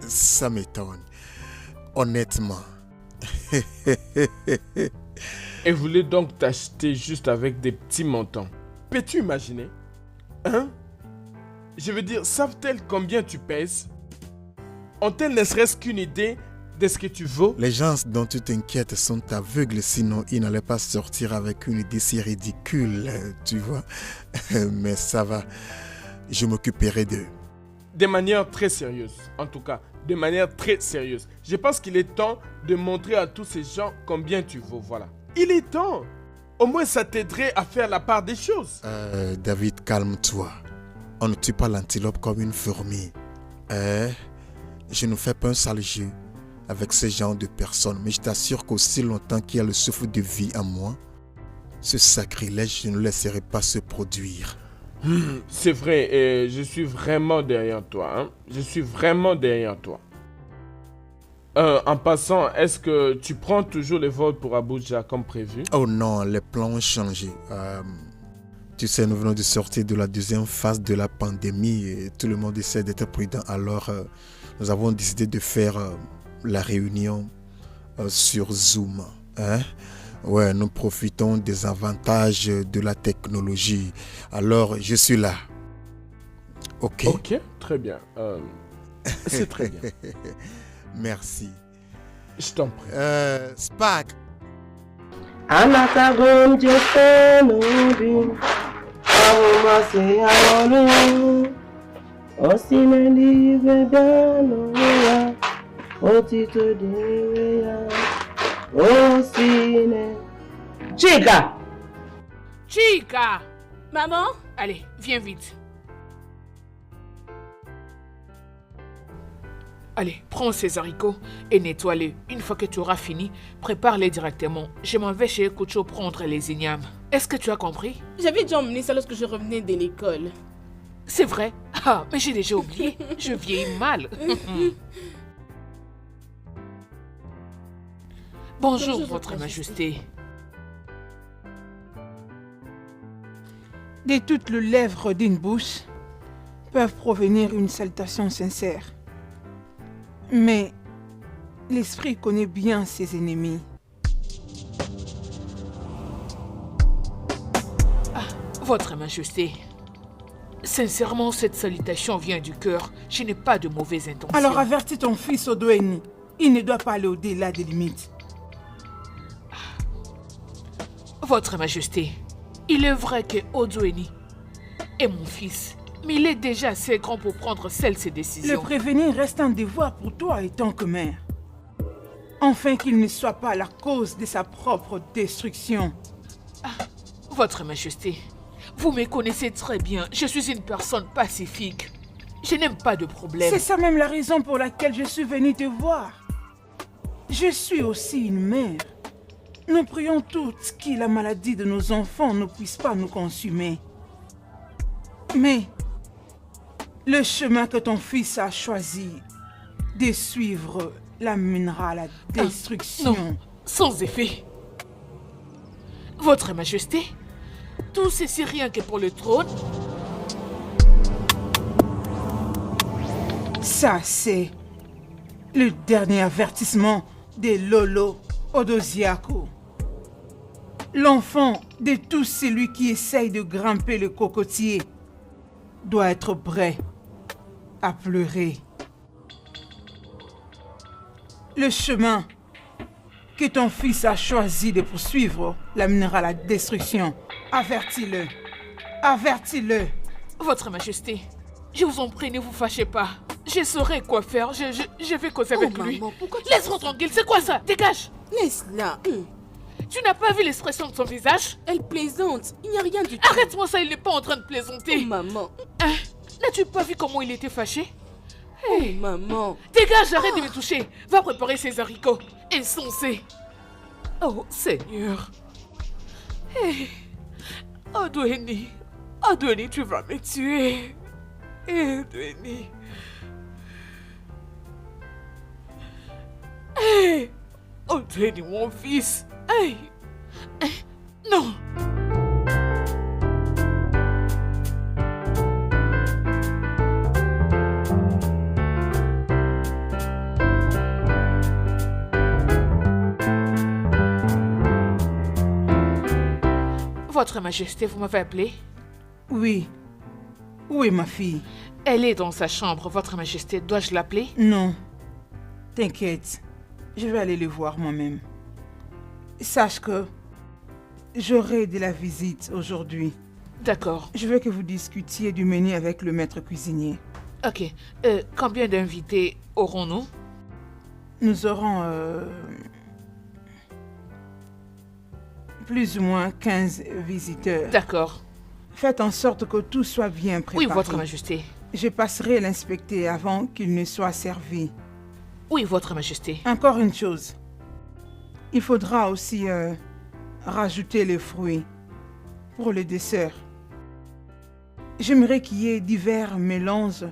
Ça m'étonne. Honnêtement. Et voulait donc t'acheter juste avec des petits montants. Peux-tu imaginer? Hein? Je veux dire, savent-elles combien tu pèses? Ont-elles ne serait-ce qu'une idée de ce que tu vaux? Les gens dont tu t'inquiètes sont aveugles, sinon ils n'allaient pas sortir avec une idée si ridicule, tu vois. Mais ça va, je m'occuperai d'eux. De manière très sérieuse, en tout cas, de manière très sérieuse. Je pense qu'il est temps de montrer à tous ces gens combien tu vaux, voilà. Il est temps. Au moins, ça t'aiderait à faire la part des choses. David, calme-toi. On ne tue pas l'antilope comme une fourmi. Je ne fais pas un sale jeu avec ce genre de personnes, mais je t'assure qu'aussi longtemps qu'il y a le souffle de vie en moi, ce sacrilège, je ne laisserai pas se produire. C'est vrai, et je suis vraiment derrière toi. Hein? Je suis vraiment derrière toi. En passant, est-ce que tu prends toujours les vols pour Abuja comme prévu? Oh non, les plans ont changé. Tu sais, nous venons de sortir de la deuxième phase de la pandémie et tout le monde essaie d'être prudent. Alors, nous avons décidé de faire la réunion sur Zoom. Hein? Ouais, nous profitons des avantages de la technologie. Alors, je suis là. Ok? Ok, très bien. C'est très bien. Merci. Je t'en prie. Spark. Anakagon Jefenobi, Awomase Awolu, Osineli Vedanoya, Otito Deya, Osine. Chica! Chica! Maman? Allez, viens vite. Allez, prends ces haricots et nettoie-les. Une fois que tu auras fini, prépare-les directement. Je m'en vais chez Kucho prendre les ignames. Est-ce que tu as compris? J'avais déjà emmené ça lorsque je revenais de l'école. C'est vrai? Ah, mais j'ai déjà oublié. Je vieillis mal. Bonjour, Votre Majesté. De toutes les lèvres d'une bouche peuvent provenir une salutation sincère. Mais l'esprit connaît bien ses ennemis. Votre Majesté, sincèrement, cette salutation vient du cœur. Je n'ai pas de mauvaises intentions. Alors avertis ton fils Odueni. Il ne doit pas aller au-delà des limites. Votre Majesté, il est vrai que Odueni est mon fils, mais il est déjà assez grand pour prendre seul ses décisions. Le prévenir reste un devoir pour toi en tant que mère. Enfin qu'il ne soit pas la cause de sa propre destruction. Votre Majesté, vous me connaissez très bien. Je suis une personne pacifique. Je n'aime pas de problème. C'est ça même la raison pour laquelle je suis venue te voir. Je suis aussi une mère. Nous prions toutes que la maladie de nos enfants ne puisse pas nous consumer. Mais le chemin que ton fils a choisi de suivre l'amènera à la destruction. Non, sans effet. Votre Majesté, tout ceci rien que pour le trône. Ça, c'est le dernier avertissement de Lolo Odosiako. L'enfant de tout celui qui essaye de grimper le cocotier doit être prêt à pleurer. Le chemin que ton fils a choisi de poursuivre l'amènera à la destruction. Avertis-le. Avertis-le. Votre Majesté, je vous en prie, ne vous fâchez pas. Je saurai quoi faire. Je vais causer avec lui. Maman, pourquoi tu... Laisse-moi tranquille, c'est quoi ça? Dégage! Laisse-la. Tu n'as pas vu l'expression de son visage? Elle plaisante. Il n'y a rien du tout. Arrête-moi ça, il n'est pas en train de plaisanter. Oh, maman. Hein? N'as-tu pas vu comment il était fâché? Oh, maman. Dégage, arrête de me toucher. Va préparer ses haricots. Insensé. Oh, Seigneur. Hey. Oh, Dwayne. Oh, Dwayne, tu vas me tuer. Eh, Dwayne. Hey. Oh, Dwayne, mon fils. Hey. Non. Votre Majesté, vous m'avez appelé? Oui. Où est ma fille? Elle est dans sa chambre, Votre Majesté. Dois-je l'appeler? Non. T'inquiète. Je vais aller le voir moi-même. Sache que j'aurai de la visite aujourd'hui. D'accord. Je veux que vous discutiez du menu avec le maître cuisinier. Ok. Combien d'invités aurons-nous? Nous aurons plus ou moins 15 visiteurs. D'accord. Faites en sorte que tout soit bien préparé. Oui, Votre Majesté. Je passerai l'inspecter avant qu'il ne soit servi. Oui, Votre Majesté. Encore une chose. Il faudra aussi rajouter les fruits pour le dessert. J'aimerais qu'il y ait divers mélanges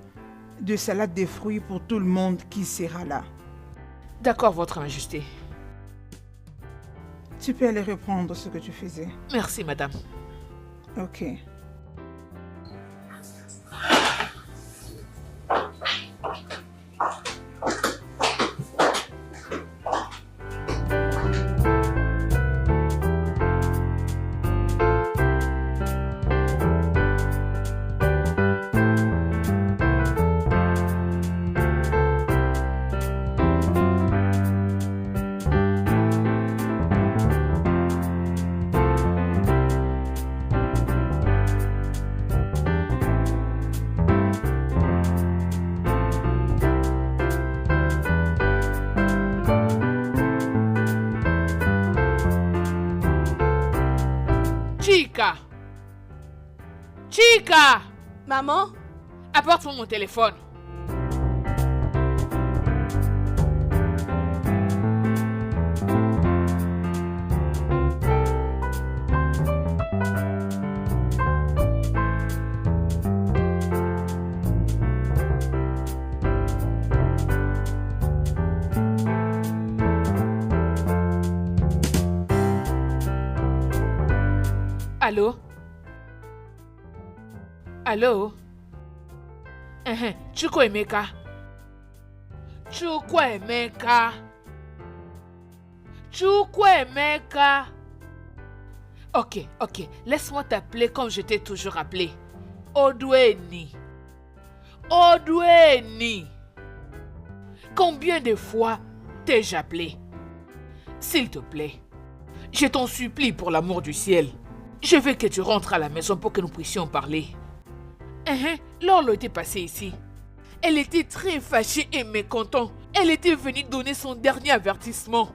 de salade de fruits pour tout le monde qui sera là. D'accord, Votre Majesté. Tu peux aller reprendre ce que tu faisais. Merci, madame. Ok. Chica! Chica! Maman? Apporte-moi mon téléphone. Allô? Allô? Chukwuemeka? Chukwuemeka? Chukwuemeka? Ok. Laisse-moi t'appeler comme je t'ai toujours appelé. Odweni. Odweni. Combien de fois t'ai-je appelé? S'il te plaît, je t'en supplie pour l'amour du ciel. Je veux que tu rentres à la maison pour que nous puissions parler. Lolo était passée ici. Elle était très fâchée et mécontente. Elle était venue donner son dernier avertissement.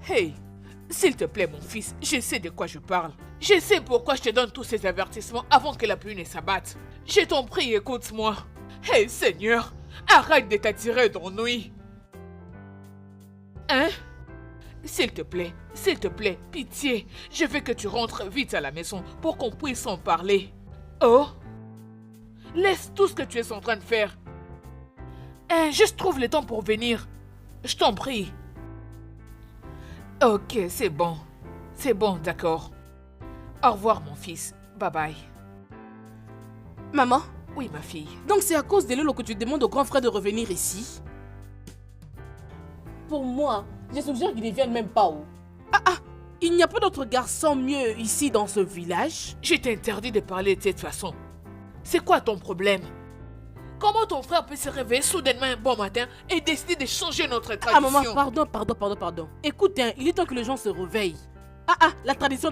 Hey, s'il te plaît mon fils, je sais de quoi je parle. Je sais pourquoi je te donne tous ces avertissements avant que la pluie ne s'abatte. Je t'en prie, écoute-moi. Hey Seigneur, arrête de t'attirer d'ennui. S'il te plaît, pitié, je veux que tu rentres vite à la maison pour qu'on puisse en parler. Oh, laisse tout ce que tu es en train de faire. Juste trouve le temps pour venir. Je t'en prie. Ok, c'est bon, d'accord. Au revoir mon fils, bye bye. Maman? Oui, ma fille. Donc c'est à cause de Lolo que tu demandes au grand frère de revenir ici? Pour moi, je suggère qu'il ne vienne même pas. Il n'y a pas d'autre garçon mieux ici dans ce village? Je t'interdis de parler de cette façon. C'est quoi ton problème? Comment ton frère peut se réveiller soudainement un bon matin et décider de changer notre tradition? Maman, pardon. Écoute, il est temps que les gens se réveillent. La tradition.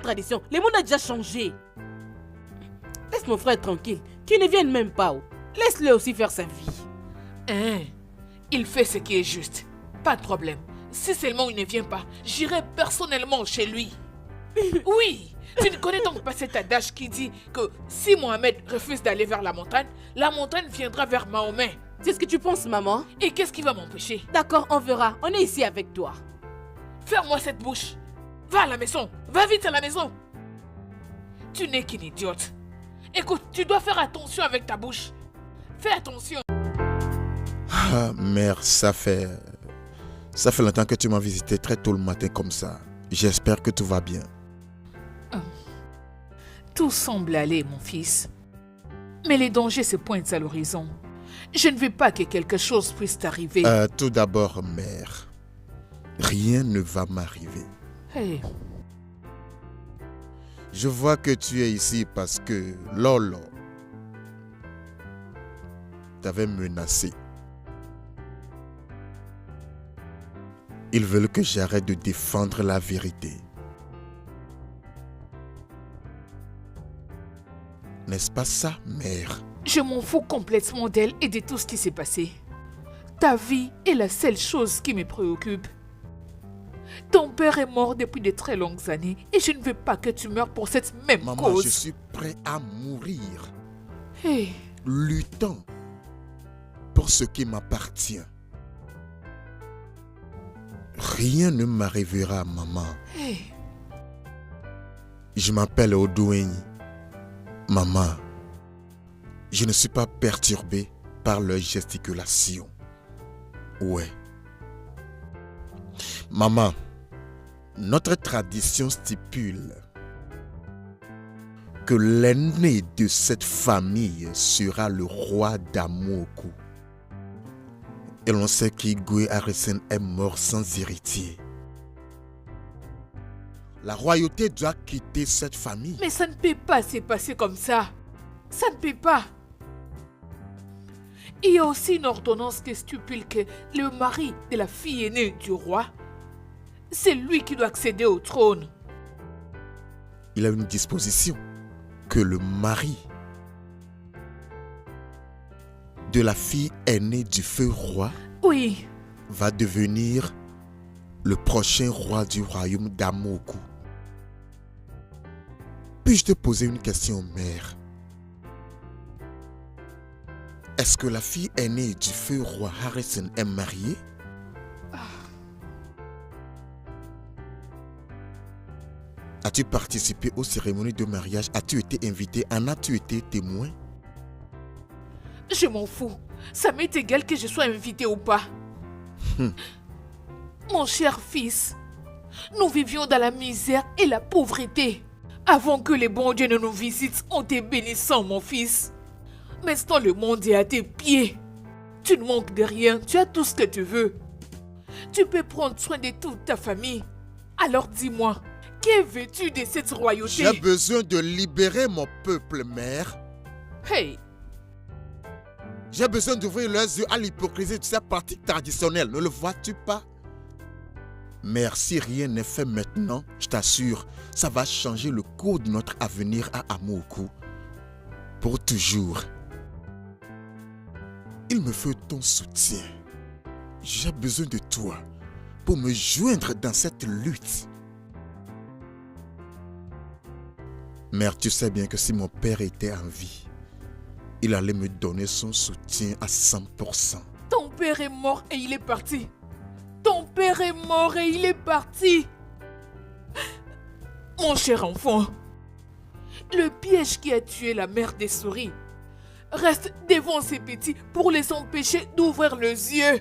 Le monde a déjà changé. Laisse mon frère tranquille, qu'il ne vienne même pas. Laisse-le aussi faire sa vie. Il fait ce qui est juste. Pas de problème. Si seulement il ne vient pas, j'irai personnellement chez lui. Oui, tu ne connais donc pas cet adage qui dit que si Mohamed refuse d'aller vers la montagne viendra vers Mahomet. C'est ce que tu penses, maman? Et qu'est-ce qui va m'empêcher? D'accord, on verra. On est ici avec toi. Ferme-moi cette bouche. Va à la maison. Va vite à la maison. Tu n'es qu'une idiote. Écoute, tu dois faire attention avec ta bouche. Fais attention. Mère, ça fait longtemps que tu m'as visité très tôt le matin comme ça. J'espère que tout va bien. Tout semble aller, mon fils. Mais les dangers se pointent à l'horizon. Je ne veux pas que quelque chose puisse t'arriver. Tout d'abord, mère, rien ne va m'arriver. Hey. Je vois que tu es ici parce que Lolo t'avait menacé. Ils veulent que j'arrête de défendre la vérité. N'est-ce pas ça, mère? Je m'en fous complètement d'elle et de tout ce qui s'est passé. Ta vie est la seule chose qui me préoccupe. Ton père est mort depuis de très longues années et je ne veux pas que tu meurs pour cette même cause. Maman, je suis prêt à mourir. Hey. Luttant pour ce qui m'appartient. Rien ne m'arrivera, maman. Hey. Je m'appelle Odoueni. Maman, je ne suis pas perturbé par leur gesticulation. Ouais. Maman, notre tradition stipule que l'aîné de cette famille sera le roi d'Amoku. Et l'on sait qu'Igwe Arisen est mort sans héritier. La royauté doit quitter cette famille. Mais ça ne peut pas se passer comme ça. Ça ne peut pas. Il y a aussi une ordonnance qui stipule que le mari de la fille aînée du roi, c'est lui qui doit accéder au trône. Il a une disposition que le mari de la fille aînée du feu roi, oui, va devenir le prochain roi du royaume d'Amoku. Puis-je te poser une question, mère? Est-ce que la fille aînée du feu roi Harrison est mariée? As-tu participé aux cérémonies de mariage? As-tu été invité? En as-tu été témoin? Je m'en fous. Ça m'est égal que je sois invité ou pas. Mon cher fils, nous vivions dans la misère et la pauvreté avant que les bons dieux ne nous visitent en te bénissant, mon fils. Maintenant, le monde est à tes pieds. Tu ne manques de rien, tu as tout ce que tu veux. Tu peux prendre soin de toute ta famille. Alors dis-moi, que veux-tu de cette royauté? J'ai besoin de libérer mon peuple, mère. Hey! J'ai besoin d'ouvrir leurs yeux à l'hypocrisie de ces pratiques traditionnelles. Ne le vois-tu pas? Mère, si rien n'est fait maintenant, je t'assure, ça va changer le cours de notre avenir à Amoku. Pour toujours. Il me faut ton soutien. J'ai besoin de toi pour me joindre dans cette lutte. Mère, tu sais bien que si mon père était en vie, il allait me donner son soutien à 100%. Ton père est mort et il est parti. Ton père est mort et il est parti. Mon cher enfant, le piège qui a tué la mère des souris reste devant ces petits pour les empêcher d'ouvrir les yeux.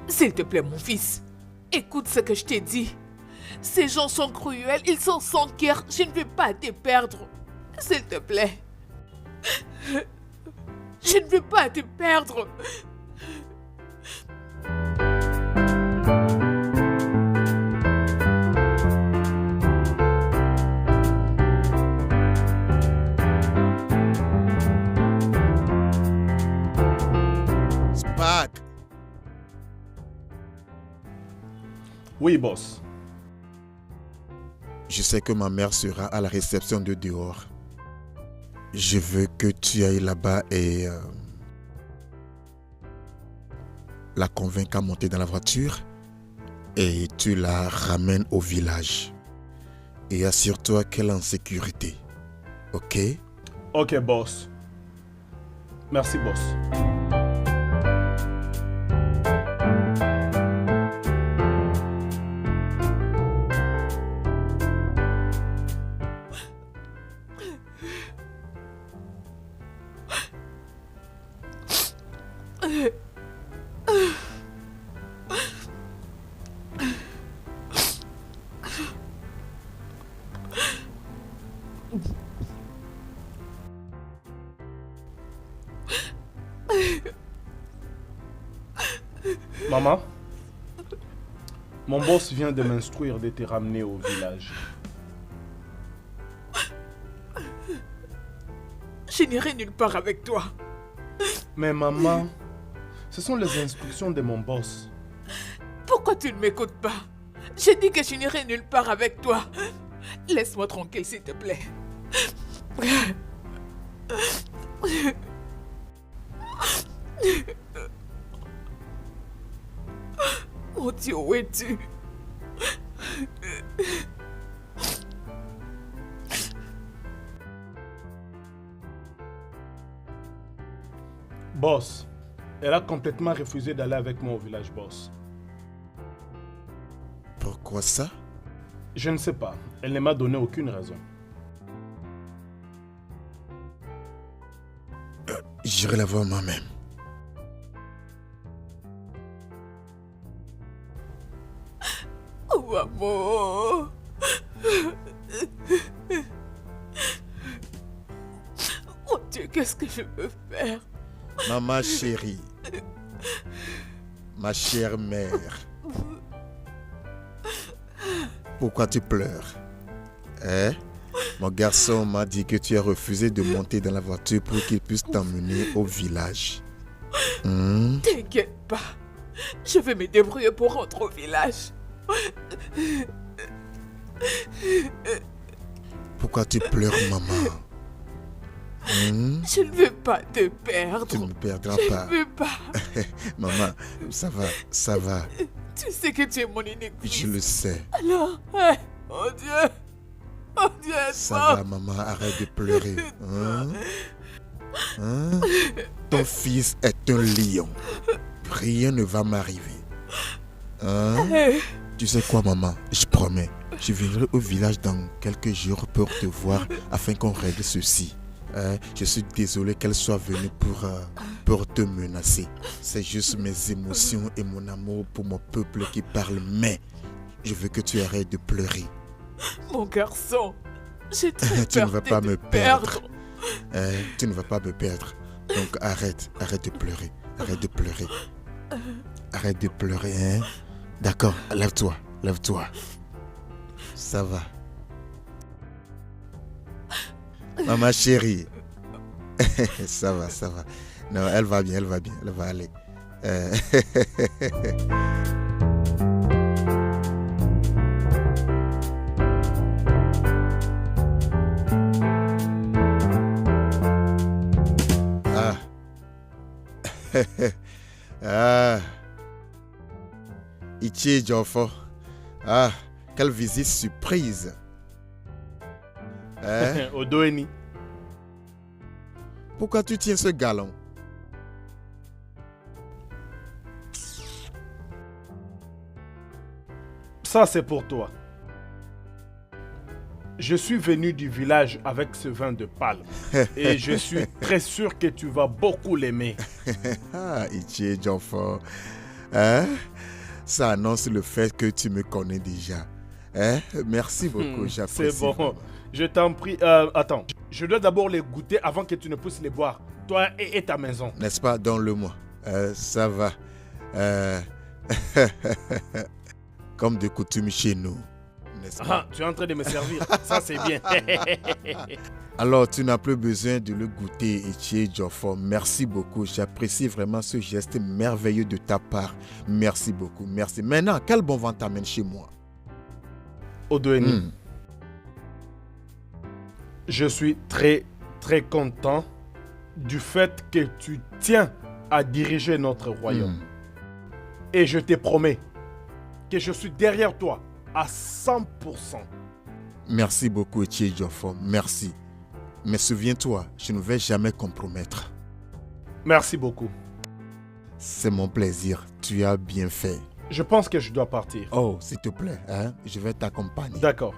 S'il te plaît, mon fils, écoute ce que je t'ai dit. Ces gens sont cruels, ils sont sans cœur. Je ne veux pas te perdre. S'il te plaît. Je ne veux pas te perdre. Spark. Oui, boss. Je sais que ma mère sera à la réception de dehors. Je veux que tu ailles là-bas et la convainques à monter dans la voiture et tu la ramènes au village. Et assure-toi qu'elle est en sécurité. Ok? Ok, boss. Merci, boss. Maman, mon boss vient de m'instruire de te ramener au village. Je n'irai nulle part avec toi. Mais maman, ce sont les instructions de mon boss. Pourquoi tu ne m'écoutes pas? J'ai dit que je n'irai nulle part avec toi. Laisse-moi tranquille, s'il te plaît. Mon Dieu, où es-tu? Boss, elle a complètement refusé d'aller avec moi au village, boss. Pourquoi ça? Je ne sais pas. Elle ne m'a donné aucune raison. J'irai la voir moi-même. Oh, amour. Oh Dieu, qu'est-ce que je peux faire? Maman chérie. Ma chère mère. Pourquoi tu pleures? Hein? Mon garçon m'a dit que tu as refusé de monter dans la voiture pour qu'il puisse t'emmener au village. T'inquiète pas. Je vais me débrouiller pour rentrer au village. Pourquoi tu pleures, maman? Je ne veux pas te perdre. Tu ne me perdras pas. Je ne veux pas. Maman, ça va, ça va. Tu sais que tu es mon unique fils. Je le sais. Alors, oh Dieu. Oh Dieu, Ça va, maman, arrête de pleurer. Ton fils est un lion. Rien ne va m'arriver. Tu sais quoi, maman? Je promets. Je viendrai au village dans quelques jours pour te voir afin qu'on règle ceci. Je suis désolé qu'elle soit venue pour te menacer. C'est juste mes émotions et mon amour pour mon peuple qui parlent. Mais je veux que tu arrêtes de pleurer. Mon garçon, j'ai très Tu ne peur vas de pas te me perdre. perdre. Tu ne vas pas me perdre. Donc arrête de pleurer. Arrête de pleurer. Arrête de pleurer, hein? D'accord, lève-toi. Ça va. Maman chérie. Ça va. Non, elle va bien, elle va aller. Ichi Jofo. Quelle visite surprise. Odoeni. Pourquoi tu tiens ce galon? Ça, c'est pour toi. Je suis venu du village avec ce vin de palme. Et je suis très sûr que tu vas beaucoup l'aimer. Ichi Jofo. Ça annonce le fait que tu me connais déjà. Merci beaucoup, j'apprécie. C'est bon. Je t'en prie. Attends. Je dois d'abord les goûter avant que tu ne puisses les boire. Toi et ta maison. N'est-ce pas? Donne-le-moi. Ça va. Comme de coutume chez nous. N'est-ce pas? Tu es en train de me servir. Ça, c'est bien. Alors, tu n'as plus besoin de le goûter, Ichie Ejiofor. Merci beaucoup. J'apprécie vraiment ce geste merveilleux de ta part. Merci beaucoup. Merci. Maintenant, quel bon vent t'amène chez moi? Odoeni, je suis très, très content du fait que tu tiens à diriger notre royaume. Et je te promets que je suis derrière toi à 100%. Merci beaucoup, Ichie Ejiofor. Merci. Mais souviens-toi, je ne vais jamais compromettre. Merci beaucoup. C'est mon plaisir. Tu as bien fait. Je pense que je dois partir. Oh, s'il te plaît, hein? Je vais t'accompagner. D'accord.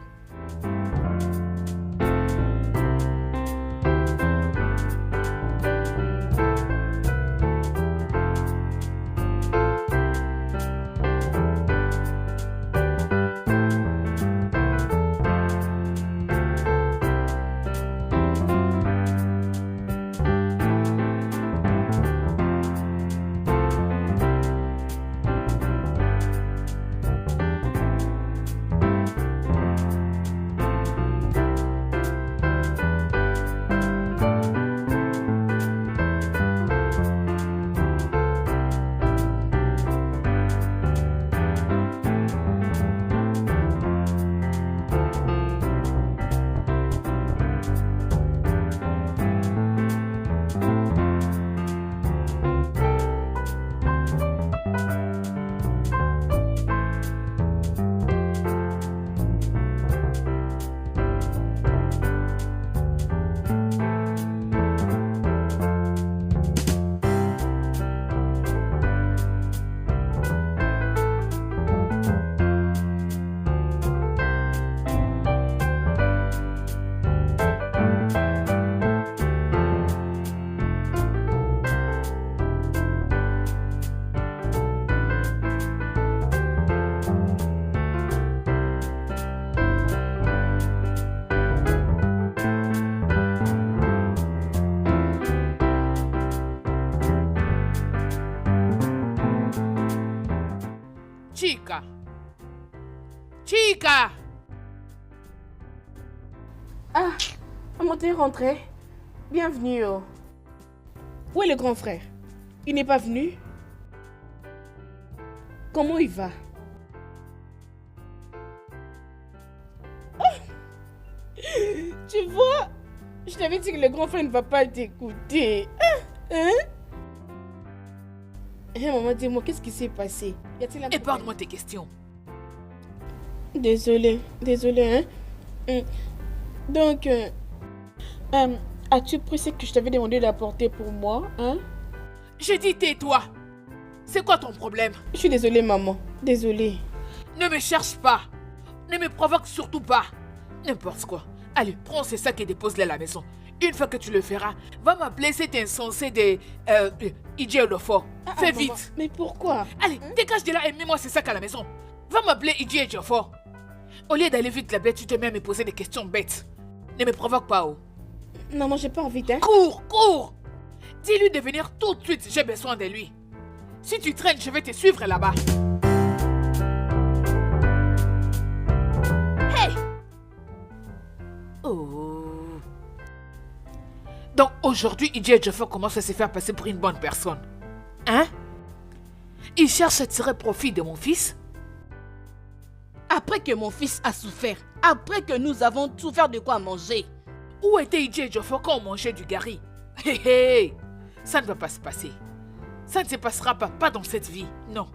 Chika! Chika! Ah, maman, t'es rentrée. Bienvenue. Où est le grand frère? Il n'est pas venu? Comment il va? Tu vois, je t'avais dit que le grand frère ne va pas t'écouter. Hein? Maman, dis-moi, qu'est-ce qui s'est passé? Épargne-moi tes questions. Désolée, hein? Donc, as-tu pris ce que je t'avais demandé d'apporter pour moi, hein? J'ai dit tais-toi. C'est quoi ton problème? Je suis désolée, maman. Désolée. Ne me cherche pas. Ne me provoque surtout pas. N'importe quoi. Allez, prends ces sacs et dépose-les à la maison. Une fois que tu le feras, va m'appeler cet insensé de Ichie Ejiofor. Fais vite. Maman, mais pourquoi? Allez, dégage de là et mets-moi ces sacs à la maison. Va m'appeler Ichie Ejiofor. Au lieu d'aller vite là-bas, tu te mets à me poser des questions bêtes. Ne me provoque pas, oh. Maman, j'ai pas envie, hein? Cours! Dis-lui de venir tout de suite, j'ai besoin de lui. Si tu traînes, je vais te suivre là-bas. Hey! Oh. Donc aujourd'hui, Ichie Ejiofor commence à se faire passer pour une bonne personne. Hein? Il cherche à tirer profit de mon fils? Après que mon fils a souffert, après que nous avons souffert de quoi manger. Où était Ichie Ejiofor quand on mangeait du gari? Hé, ça ne va pas se passer. Ça ne se passera pas dans cette vie, non.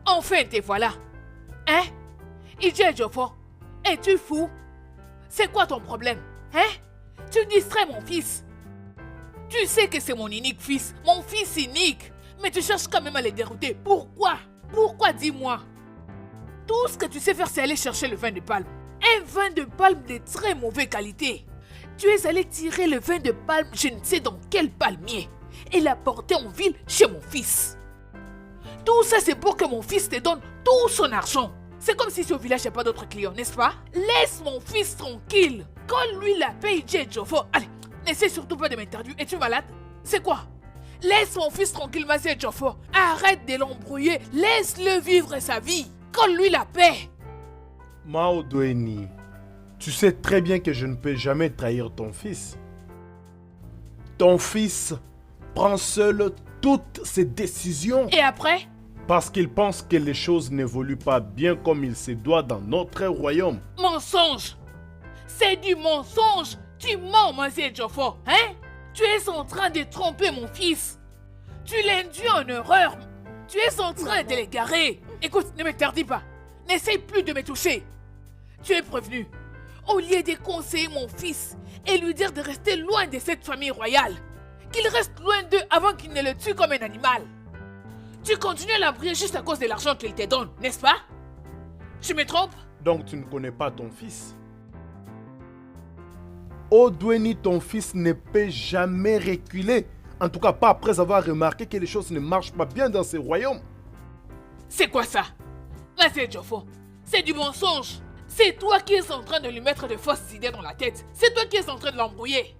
Enfin, te voilà. Hein? Ichie Ejiofor, es-tu fou? C'est quoi ton problème? Hein? Tu distrais mon fils. Tu sais que c'est mon unique fils, mon fils unique. Mais tu cherches quand même à les dérouter. Pourquoi? Pourquoi, dis-moi? Tout ce que tu sais faire, c'est aller chercher le vin de palme. Un vin de palme de très mauvaise qualité. Tu es allé tirer le vin de palme je ne sais dans quel palmier et l'apporter en ville chez mon fils. Tout ça c'est pour que mon fils te donne tout son argent. C'est comme si au village il n'y a pas d'autres clients, n'est-ce pas? Laisse mon fils tranquille. Quand lui la paye, Jay Jofo. Allez, n'essaie surtout pas de m'interviewer. Es-tu malade? C'est quoi? Laisse mon fils tranquille, Mazé Jofo. Arrête de l'embrouiller. Laisse-le vivre sa vie. Quand lui la paie. Mao Doeni, tu sais très bien que je ne peux jamais trahir ton fils. Ton fils prend seul toutes ses décisions. Et après? Parce qu'il pense que les choses n'évoluent pas bien comme il se doit dans notre royaume. Mensonge! C'est du mensonge! Tu mens, Mazé Jofo, hein? Tu es en train de tromper mon fils. Tu l'induis en erreur. Tu es en train de l'égarer. Écoute, ne m'interdis pas. N'essaye plus de me toucher. Tu es prévenu. Au lieu de conseiller mon fils et lui dire de rester loin de cette famille royale, qu'il reste loin d'eux avant qu'il ne le tue comme un animal. Tu continues à l'embrouiller juste à cause de l'argent qu'il te donne, n'est-ce pas? Je me trompe? Donc tu ne connais pas ton fils. Odweni, ton fils ne peut jamais reculer. En tout cas pas après avoir remarqué que les choses ne marchent pas bien dans ce royaume. C'est quoi ça? Là c'est Jofo. C'est du mensonge. C'est toi qui es en train de lui mettre de fausses idées dans la tête. C'est toi qui es en train de l'embrouiller.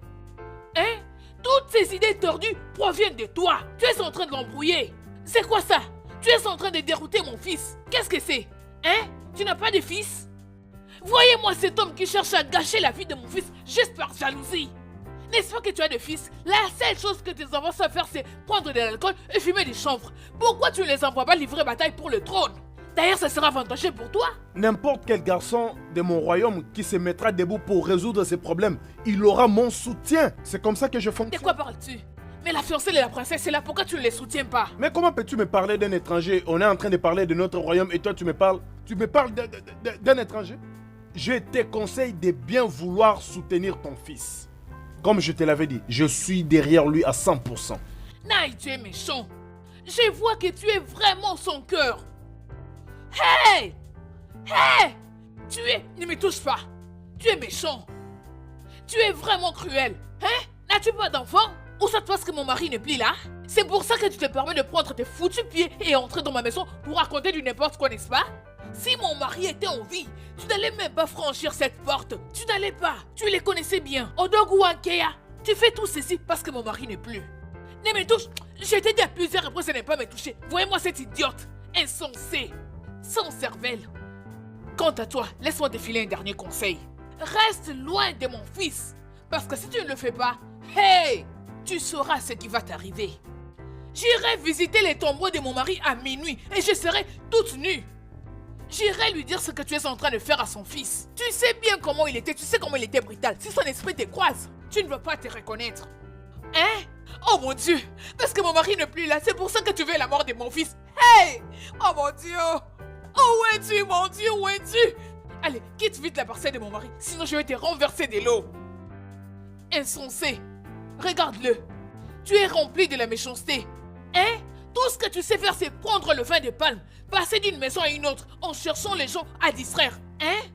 Hein? Toutes ces idées tordues proviennent de toi. Tu es en train de l'embrouiller. C'est quoi ça? Tu es en train de dérouter mon fils. Qu'est-ce que c'est? Hein? Tu n'as pas de fils? Voyez-moi cet homme qui cherche à gâcher la vie de mon fils juste par jalousie. N'est-ce pas que tu as de fils? La seule chose que tes enfants savent faire, c'est prendre de l'alcool et fumer des chanvres. Pourquoi tu ne les envoies pas livrer bataille pour le trône? D'ailleurs, ça sera avantageux pour toi. N'importe quel garçon de mon royaume qui se mettra debout pour résoudre ces problèmes, il aura mon soutien. C'est comme ça que je fonctionne. De quoi parles-tu? Mais la fiancée de la princesse, c'est là, pourquoi tu ne les soutiens pas? Mais comment peux-tu me parler d'un étranger? On est en train de parler de notre royaume et toi tu me parles d'un étranger? Je te conseille de bien vouloir soutenir ton fils. Comme je te l'avais dit, je suis derrière lui à 100%. Naï, tu es méchant. Je vois que tu es vraiment son cœur. Hey! Hey! Tu es... Ne me touche pas. Tu es méchant. Tu es vraiment cruel. Hein? N'as-tu pas d'enfant? Ou ça te passe que mon mari n'est plus là? C'est pour ça que tu te permets de prendre tes foutus pieds et entrer dans ma maison pour raconter du n'importe quoi, n'est-ce pas? Si mon mari était en vie, tu n'allais même pas franchir cette porte. Tu n'allais pas. Tu les connaissais bien. Odogu Ankeya, tu fais tout ceci parce que mon mari n'est plus. Ne me touche. Je t'ai dit à plusieurs reprises de ne pas me toucher. Voyez-moi cette idiote. Insensée. Sans cervelle. Quant à toi, laisse-moi te filer un dernier conseil. Reste loin de mon fils. Parce que si tu ne le fais pas, hey, tu sauras ce qui va t'arriver. J'irai visiter les tombeaux de mon mari à minuit et je serai toute nue. J'irai lui dire ce que tu es en train de faire à son fils. Tu sais bien comment il était, tu sais comment il était brutal. Si son esprit te croise, tu ne veux pas te reconnaître. Hein? Oh mon Dieu! Parce que mon mari n'est plus là, c'est pour ça que tu veux la mort de mon fils. Hey! Oh mon Dieu! Oh, où es-tu, mon Dieu, où es-tu? Allez, quitte vite la parcelle de mon mari, sinon je vais te renverser de l'eau. Insensé. Regarde-le. Tu es rempli de la méchanceté. Hein? Tout ce que tu sais faire, c'est prendre le vin de palme, passer d'une maison à une autre en cherchant les gens à distraire. Hein?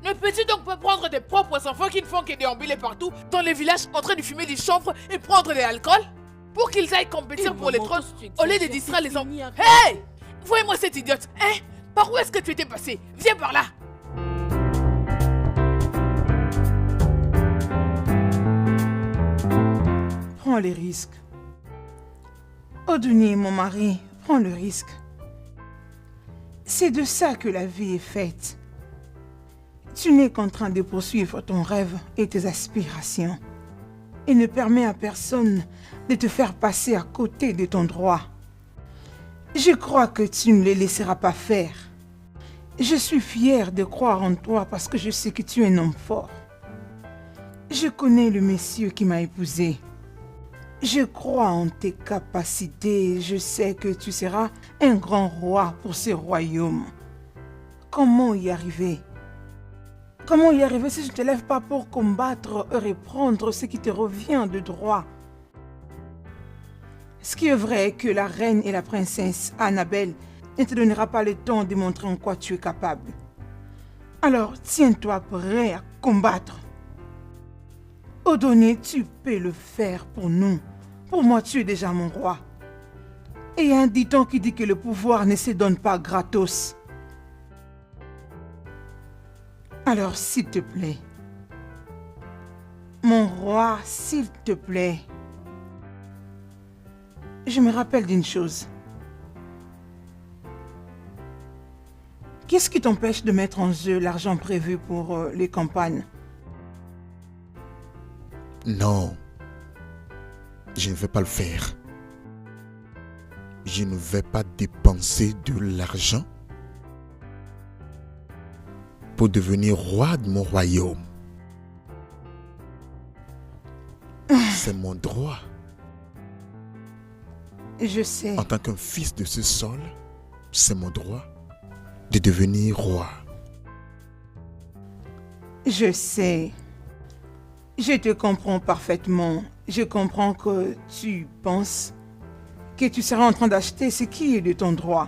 Ne peux-tu donc pas prendre tes propres enfants qui ne font que déambuler partout dans les villages en train de fumer du chanvre et prendre de l'alcool pour qu'ils aillent compétir pour les trônes au lieu de distraire les enfants? Hey! Voyez-moi cette idiote. Hein? Par où est-ce que tu étais passé? Viens par là. Prends les risques. Oduni, mon mari, prends le risque. C'est de ça que la vie est faite. Tu n'es qu'en train de poursuivre ton rêve et tes aspirations. Et ne permets à personne de te faire passer à côté de ton droit. Je crois que tu ne les laisseras pas faire. Je suis fière de croire en toi parce que je sais que tu es un homme fort. Je connais le monsieur qui m'a épousée. Je crois en tes capacités. Je sais que tu seras un grand roi pour ce royaume. Comment y arriver? Comment y arriver si je ne te lève pas pour combattre et reprendre ce qui te revient de droit? Ce qui est vrai est que la reine et la princesse Annabelle ne te donnera pas le temps de montrer en quoi tu es capable. Alors tiens-toi prêt à combattre. Odonie, tu peux le faire pour nous. Pour moi, tu es déjà mon roi. Et il y a un dicton qui dit que le pouvoir ne se donne pas gratos. Alors, s'il te plaît, mon roi, s'il te plaît, je me rappelle d'une chose. Qu'est-ce qui t'empêche de mettre en jeu l'argent prévu pour les campagnes? Non, je ne vais pas le faire. Je ne vais pas dépenser de l'argent pour devenir roi de mon royaume. C'est mon droit. Je sais. En tant qu'un fils de ce sol, c'est mon droit de devenir roi. Je sais. Je te comprends parfaitement. Je comprends que tu penses que tu seras en train d'acheter ce qui est de ton droit.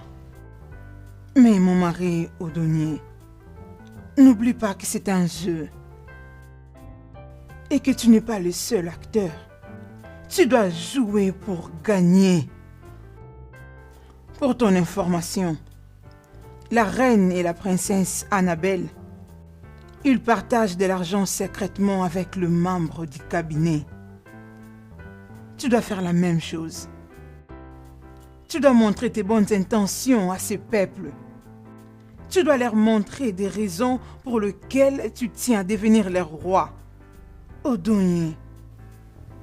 Mais mon mari, Odonie, n'oublie pas que c'est un jeu. Et que tu n'es pas le seul acteur. Tu dois jouer pour gagner. Pour ton information, la reine et la princesse Annabelle, ils partagent de l'argent secrètement avec le membre du cabinet. Tu dois faire la même chose. Tu dois montrer tes bonnes intentions à ce peuple. Tu dois leur montrer des raisons pour lesquelles tu tiens à devenir leur roi. Odonie,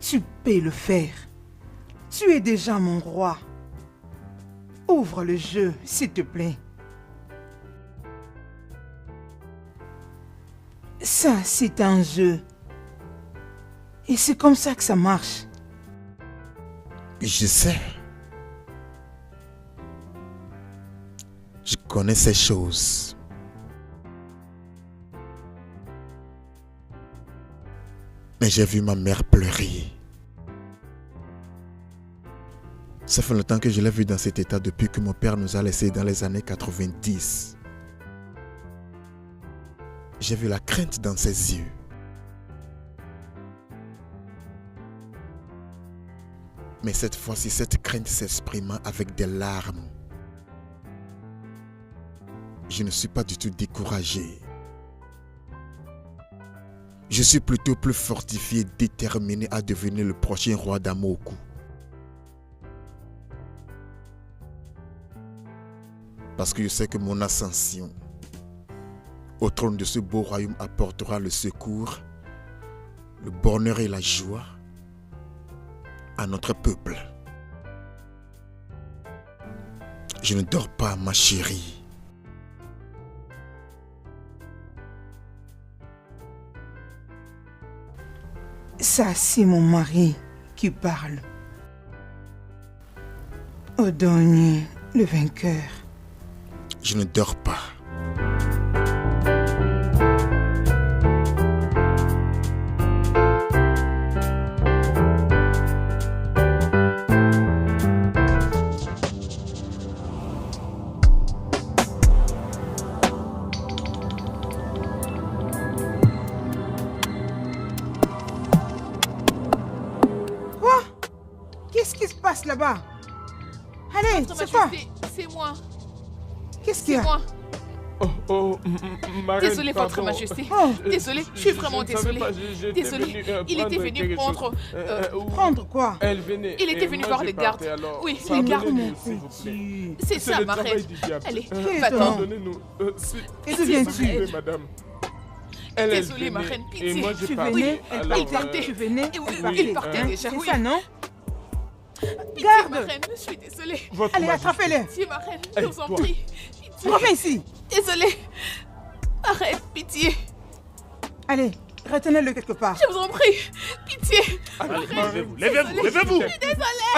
tu peux le faire. Tu es déjà mon roi. Ouvre le jeu, s'il te plaît. Ça, c'est un jeu. Et c'est comme ça que ça marche. Je sais. Je connais ces choses. Mais j'ai vu ma mère pleurer. Ça fait longtemps que je l'ai vue dans cet état depuis que mon père nous a laissés dans les années 90. J'ai vu la crainte dans ses yeux. Mais cette fois-ci, cette crainte s'exprima avec des larmes. Je ne suis pas du tout découragé. Je suis plutôt plus fortifié, déterminé à devenir le prochain roi d'Amoku. Parce que je sais que mon ascension au trône de ce beau royaume apportera le secours, le bonheur et la joie à notre peuple. Je ne dors pas, ma chérie. Ça, c'est mon mari qui parle. Odonie, le vainqueur. Je ne dors pas. Quoi? Qu'est-ce qui se passe là-bas? Allez, Votre c'est quoi? Majesté, c'est moi. Qu'est-ce qu'il y C'est a? moi. Ma reine, Désolé, Votre pardon. Majesté. Oh. Désolé, je suis vraiment ne savais désolée. pas, j'étais Désolé, venu, il était venu quelque prendre... chose. Prendre quoi? Elle venait. Il était et venu moi, voir je les partais, gardes. alors, Oui, ça les me gardes. donnez, Mon s'il vous plaît. petit. C'est ça, le ma travail reine. du diable. Allez, va-t'en. va-t'en. Pardonnez-nous. Et d'où viens-tu? s'il vous plaît, madame. Elle Désolée, ma venait, reine, et pitié. moi, je Tu partais. venais, elle Alors, partait, tu venais, Et oui, elle il partait. partait Hein? déjà, C'est oui. ça, non? Pitié, Garde! ma reine, je suis désolée. Votre Allez, Majesté. attrapez-le! Pitié, ma reine, je Hey, vous en toi. prie. Pitié. Reviens ici! Désolée. Arrête, pitié. Allez, retenez-le quelque part. Je vous en prie. Pitié. Allez, Levez-vous, levez-vous, levez-vous.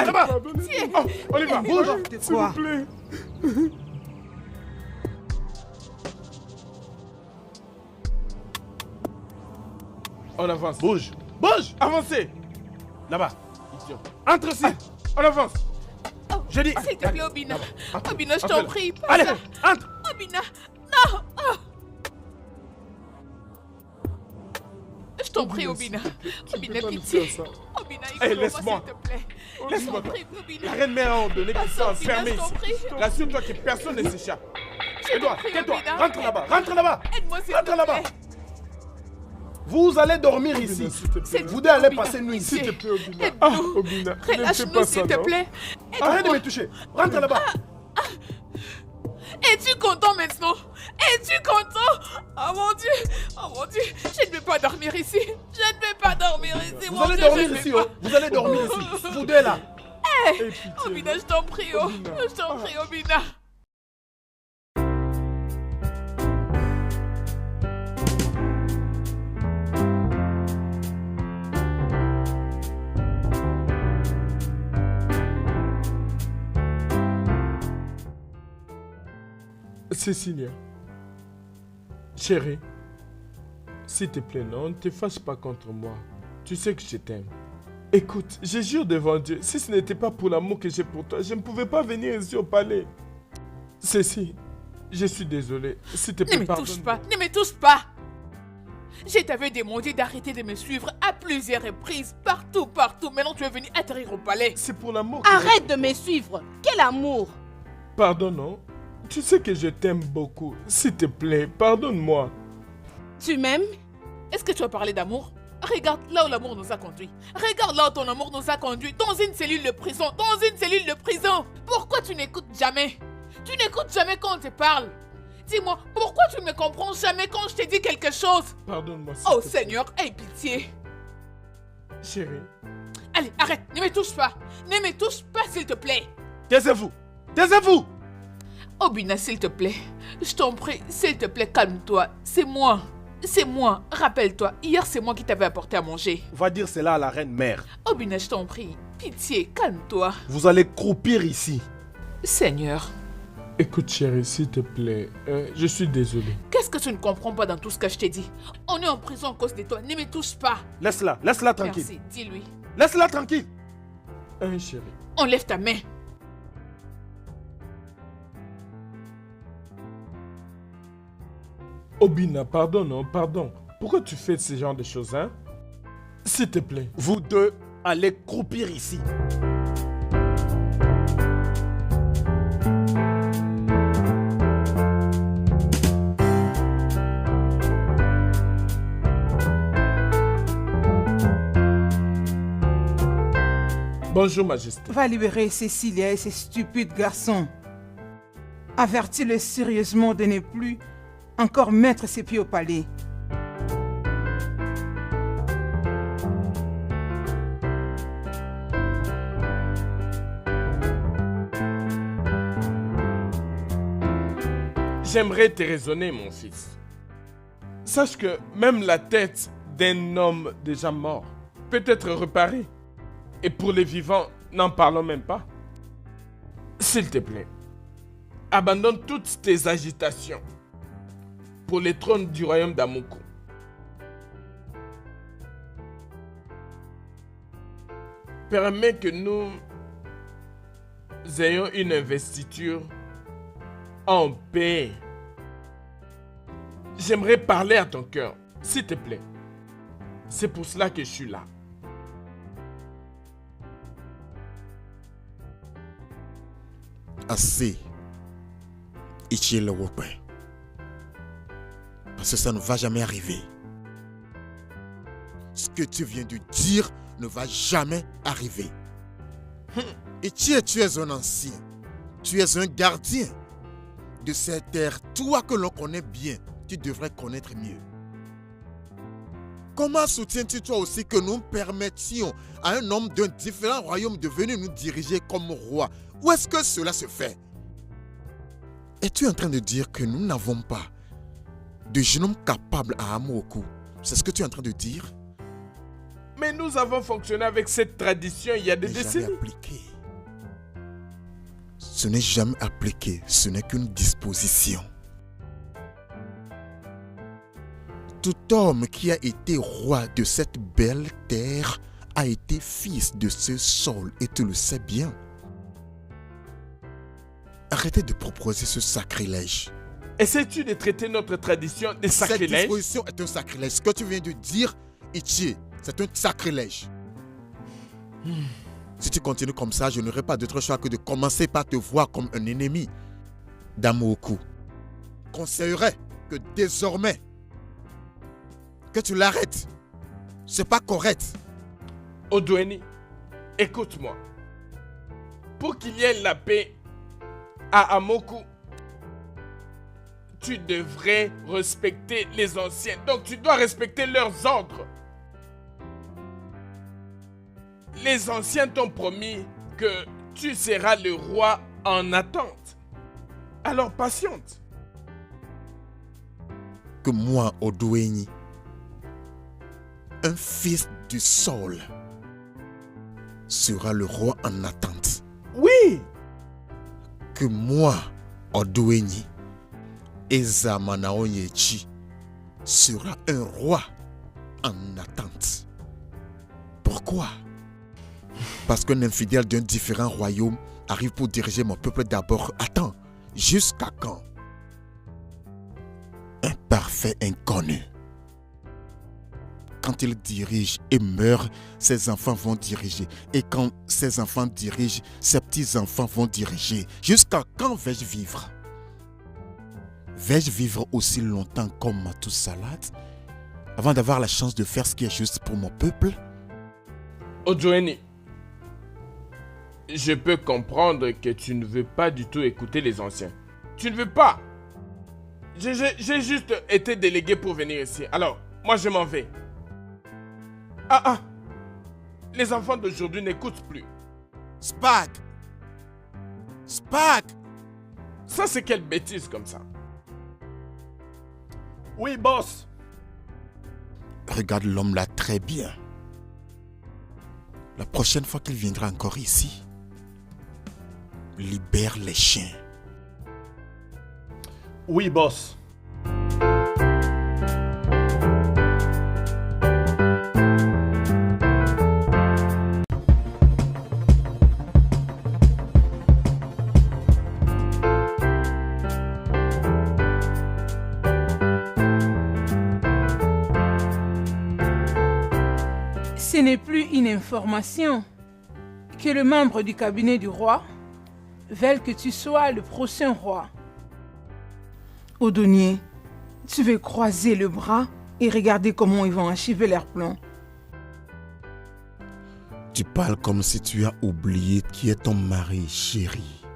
Là-bas. Oh, On y va. bouge. De S'il quoi? vous plaît. On avance. Bouge, bouge. Avancez. Là-bas. Idiot. Entre ici. On avance. Oh, Je dis. s'il te plaît, Obina. Entre. Obina, je t'en Appelle. prie. Pas Allez, ça. entre. Obina. Non. Oh. Je t'en prie, Obina. Obina, peux pas nous pitié. faire ça. Obina, Hey, écoute-moi, laisse-moi. s'il te plaît. Laisse-moi. Je t'en prie, Obina. La reine mère a ordonné qu'ils soient Obina, enfermés je t'en ici. prie. Rassure-toi que personne ne s'échappe. Je t'en Edouard, prie, tais-toi. Obina. Rentre là-bas. Rentre là-bas. Aide-moi, s'il te Rentre là-bas. plaît. Vous allez dormir ici. s'il te plaît. C'est Vous deux allez Obina, passer nuit ici. pitié. S'il te plaît, Obina. Aide-nous. Obina, ne fais Relâche-nous, pas s'il ça, te non? plaît. Arrête de Aide-moi. me toucher. Rentre là-bas. Es-tu content maintenant? Es-tu content? Oh mon Dieu! Oh mon Dieu! Je ne vais pas dormir ici! Je ne vais pas dormir ici! Vous mon allez Dieu, dormir je ne ici. vais Oh. Vous allez dormir ici. Vous deux là. Aie pitié, pas. Obina, je t'en prie, oh! Je t'en prie, Obina! Cécilia, chérie, s'il te plaît, non, ne te fâche pas contre moi. Tu sais que je t'aime. Écoute, je jure devant Dieu, si ce n'était pas pour l'amour que j'ai pour toi, je ne pouvais pas venir ici au palais. Cécile, je suis désolé. S'il te plaît, Ne me touche pardonne-moi. pas! Ne me touche pas! Je t'avais demandé d'arrêter de me suivre à plusieurs reprises, partout, partout. Maintenant, tu es venu atterrir au palais. C'est pour l'amour que Arrête de me suivre. Quel amour. Pardon, non? Tu sais que je t'aime beaucoup. S'il te plaît, pardonne-moi. Tu m'aimes? Est-ce que tu as parlé d'amour? Regarde là où l'amour nous a conduits. Regarde là où ton amour nous a conduits. Dans une cellule de prison. Dans une cellule de prison. Pourquoi tu n'écoutes jamais? Tu n'écoutes jamais quand on te parle. Dis-moi, pourquoi tu ne me comprends jamais quand je te dis quelque chose? Pardonne-moi. s'il Oh te plaît. Seigneur, aie pitié. Chérie, Allez, arrête, ne me touche pas. Ne me touche pas, s'il te plaît. Taisez-vous. Taisez-vous. Obina, s'il te plaît. Je t'en prie, s'il te plaît, calme-toi. C'est moi. C'est moi. Rappelle-toi, hier, c'est moi qui t'avais apporté à manger. Va dire cela à la reine mère. Obina, je t'en prie. Pitié, calme-toi. Vous allez croupir ici. Seigneur, écoute chérie, s'il te plaît, je suis désolé. qu'est-ce que tu ne comprends pas dans tout ce que je t'ai dit? On est en prison à cause de toi. Ne me touche pas. Laisse-la. Laisse-la tranquille. Merci, dis-lui. Laisse-la tranquille. Chérie. Enlève ta main. Obina, pardon, non, pardon. Pourquoi tu fais ce genre de choses, hein? S'il te plaît. Vous deux allez croupir ici. Bonjour, Majesté. Va libérer Cécilia et ces stupides garçons. Avertis-le sérieusement de ne plus encore mettre ses pieds au palais. J'aimerais te raisonner, mon fils. Sache que même la tête d'un homme déjà mort peut être réparée. Et pour les vivants, n'en parlons même pas. S'il te plaît, abandonne toutes tes agitations pour le trône du royaume d'Amoukou. Permets que nous ayons une investiture en paix. J'aimerais parler à ton cœur, s'il te plaît. C'est pour cela que je suis là. Assez. Ichi le Wopin. Parce que ça ne va jamais arriver. Ce que tu viens de dire ne va jamais arriver. Ichi, tu es un ancien. Tu es un gardien de cette terre. Toi que l'on connaît bien, tu devrais connaître mieux. Comment soutiens-tu toi aussi que nous permettions à un homme d'un différent royaume de venir nous diriger comme roi? Où est-ce que cela se fait? Es-tu en train de dire que nous n'avons pas de jeune homme capable à Amoukou? C'est ce que tu es en train de dire? Mais nous avons fonctionné avec cette tradition il y a des Ce n'est décennies. jamais appliqué. Ce n'est jamais appliqué. Ce n'est qu'une disposition. Tout homme qui a été roi de cette belle terre a été fils de ce sol et tu le sais bien. Arrêtez de proposer ce sacrilège. Essaies-tu de traiter notre tradition de Cette sacrilège? disposition est un sacrilège. Ce que tu viens de dire Ichi, c'est un sacrilège. Si tu continues comme ça, je n'aurai pas d'autre choix que de commencer par te voir comme un ennemi. Damoku conseillerait que désormais, que tu l'arrêtes. C'est pas correct. Odweni, écoute-moi. Pour qu'il y ait la paix à Amoku, tu devrais respecter les anciens. Donc tu dois respecter leurs ordres. Les anciens t'ont promis que tu seras le roi en attente. Alors patiente. Que moi, Odweni, un fils du sol, sera le roi en attente. Oui. Que moi, Odweni, Eza Manaonyechi, sera un roi en attente. Pourquoi? Parce qu'un infidèle d'un différent royaume arrive pour diriger mon peuple d'abord. Attends, jusqu'à quand? Un parfait inconnu. Quand il dirige et meurt, ses enfants vont diriger. Et quand ses enfants dirigent, ses petits-enfants vont diriger. Jusqu'à quand vais-je vivre? Vais-je vivre aussi longtemps comme Matou Salad avant d'avoir la chance de faire ce qui est juste pour mon peuple? Odweni, je peux comprendre que tu ne veux pas du tout écouter les anciens. Tu ne veux pas. J'ai juste été délégué pour venir ici. Alors, moi je m'en vais. Les enfants d'aujourd'hui n'écoutent plus. Spag! Spag! Ça c'est quelle bêtise comme ça? Oui, boss. Regarde l'homme là très bien. La prochaine fois qu'il viendra encore ici, libère les chiens. Oui, boss. Ce n'est plus une information que les membres du cabinet du roi veulent que tu sois le prochain roi. Odonier, tu veux croiser le bras et regarder comment ils vont achever leur plan. Tu parles comme si tu as oublié qui est ton mari, chéri.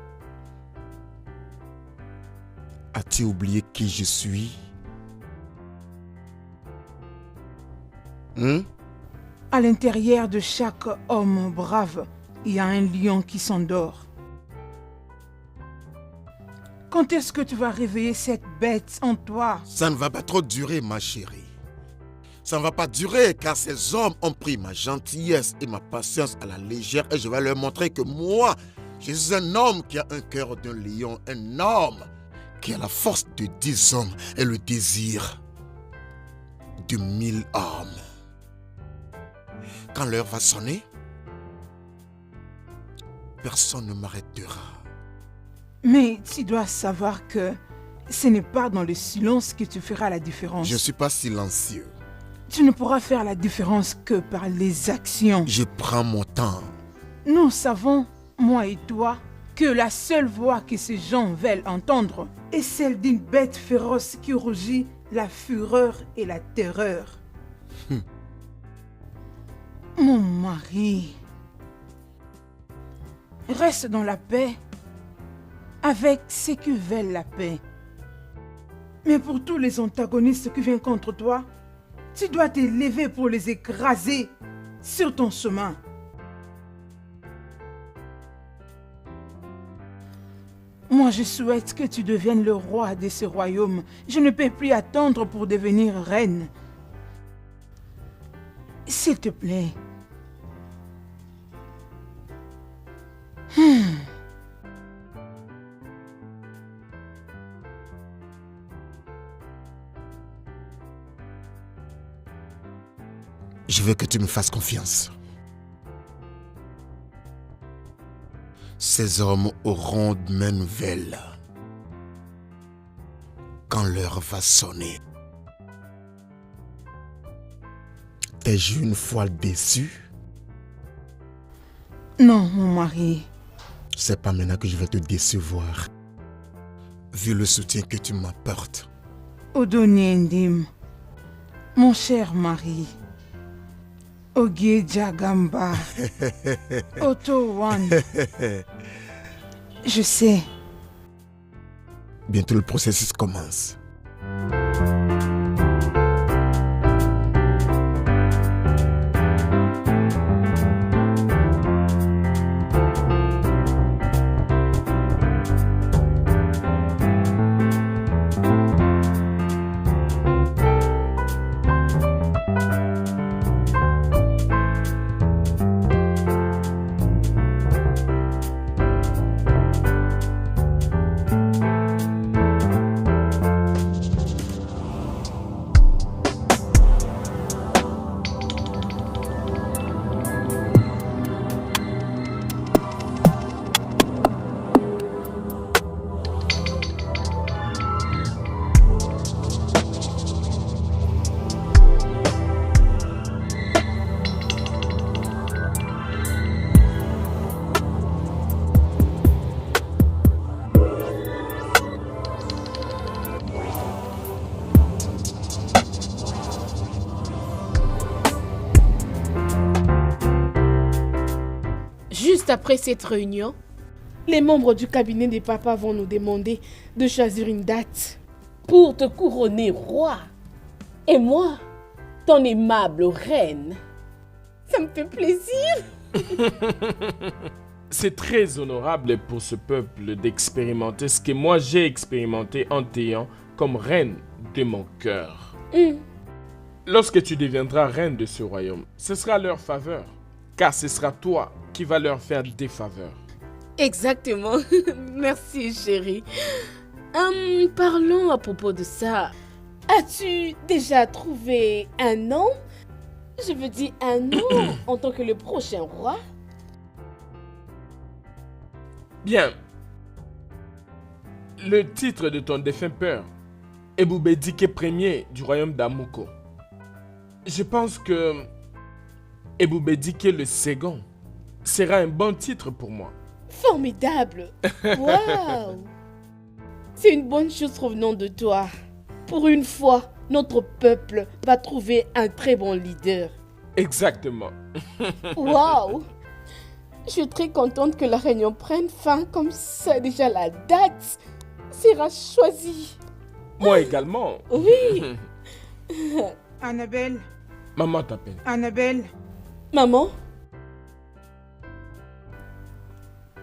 As-tu oublié qui je suis? À l'intérieur de chaque homme brave, il y a un lion qui s'endort. Quand est-ce que tu vas réveiller cette bête en toi? Ça ne va pas trop durer, ma chérie. Ça ne va pas durer car ces hommes ont pris ma gentillesse et ma patience à la légère et je vais leur montrer que moi, je suis un homme qui a un cœur d'un lion, un homme qui a la force de 10 hommes et le désir de 1000 hommes. Quand l'heure va sonner, personne ne m'arrêtera. Mais tu dois savoir que ce n'est pas dans le silence que tu feras la différence. Je ne suis pas silencieux. Tu ne pourras faire la différence que par les actions. Je prends mon temps. Nous savons, moi et toi, que la seule voix que ces gens veulent entendre est celle d'une bête féroce qui rugit la fureur et la terreur. Mon mari, reste dans la paix avec ceux qui veulent la paix. Mais pour tous les antagonistes qui viennent contre toi, tu dois te lever pour les écraser sur ton chemin. Moi, je souhaite que tu deviennes le roi de ce royaume. Je ne peux plus attendre pour devenir reine. S'il te plaît. Je veux que tu me fasses confiance. Ces hommes auront mes nouvelles quand l'heure va sonner. T'es-je une fois déçu? Non, mon mari. C'est pas maintenant que je vais te décevoir. Vu le soutien que tu m'apportes. Odoni Ndim, mon cher mari. Ogie Jagamba. Otto Wan. Je sais. Bientôt le processus commence. Juste après cette réunion, les membres du cabinet des papas vont nous demander de choisir une date pour te couronner roi. Et moi, ton aimable reine. Ça me fait plaisir. C'est très honorable pour ce peuple d'expérimenter ce que moi j'ai expérimenté en t'ayant comme reine de mon cœur. Lorsque tu deviendras reine de ce royaume, ce sera leur faveur, car ce sera toi qui vas leur faire des faveurs. Exactement. Merci, chérie. Parlons à propos de ça. As-tu déjà trouvé un nom? Je veux dire un nom en tant que le prochain roi? Bien. Le titre de ton défunt père, Ebubedike Ier du royaume d'Amuko. Je pense que Ebubedike le second sera un bon titre pour moi. Formidable. Waouh. C'est une bonne chose provenant de toi. Pour une fois, notre peuple va trouver un très bon leader. Exactement. Waouh. Je suis très contente que la réunion prenne fin comme ça. Déjà la date sera choisie. Moi également. Oui. Annabelle. Maman t'appelle. Annabelle. Maman?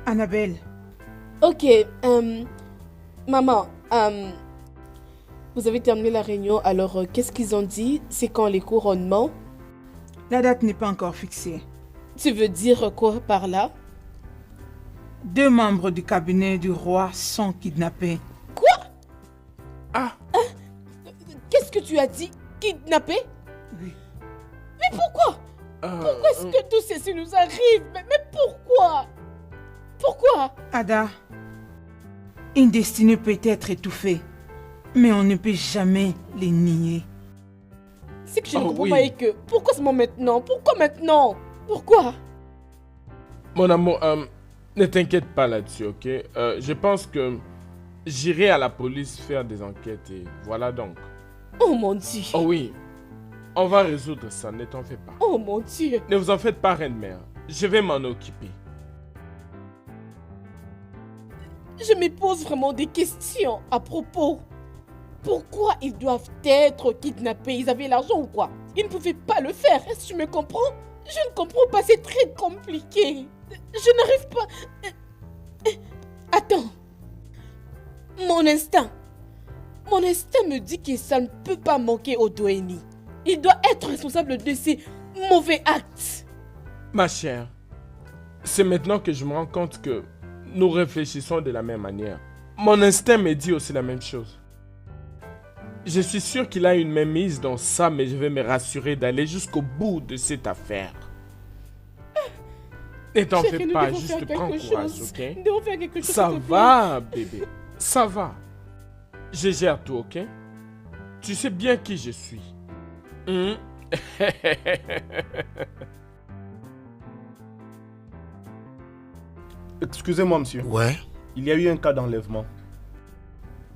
Annabelle. Ok, maman, vous avez terminé la réunion, alors qu'est-ce qu'ils ont dit? C'est quand les couronnements? La date n'est pas encore fixée. Tu veux dire quoi par là? 2 membres du cabinet du roi sont kidnappés. Quoi? Ah! Qu'est-ce que tu as dit? Kidnappé? Oui. Mais pourquoi? Pourquoi est-ce que tout ceci nous arrive? Mais pourquoi? Pourquoi? Ada, une destinée peut être étouffée, mais on ne peut jamais les nier. C'est que je ne comprends pas et que... Pourquoi seulement maintenant? Pourquoi maintenant? Pourquoi? Mon amour, ne t'inquiète pas là-dessus, ok? Je pense que j'irai à la police faire des enquêtes et voilà donc. Oh mon Dieu. Oh oui, on va résoudre ça, ne t'en fais pas. Oh mon Dieu. Ne vous en faites pas, reine-mère. Je vais m'en occuper. Je me pose vraiment des questions à propos. Pourquoi ils doivent être kidnappés? Ils avaient l'argent ou quoi? Ils ne pouvaient pas le faire. Est-ce que tu me comprends? Je ne comprends pas, c'est très compliqué. Je n'arrive pas... Attends. Mon instinct me dit que ça ne peut pas manquer au Doeni. Il doit être responsable de ces mauvais actes. Ma chère, c'est maintenant que je me rends compte que nous réfléchissons de la même manière. Mon instinct me dit aussi la même chose. Je suis sûr qu'il a une mainmise dans ça, mais je vais me rassurer d'aller jusqu'au bout de cette affaire. Ne t'en fais pas, juste prends courage, ok? Ça va, bébé. Ça va. Je gère tout, ok? Tu sais bien qui je suis. Excusez-moi, monsieur. Ouais. Il y a eu un cas d'enlèvement.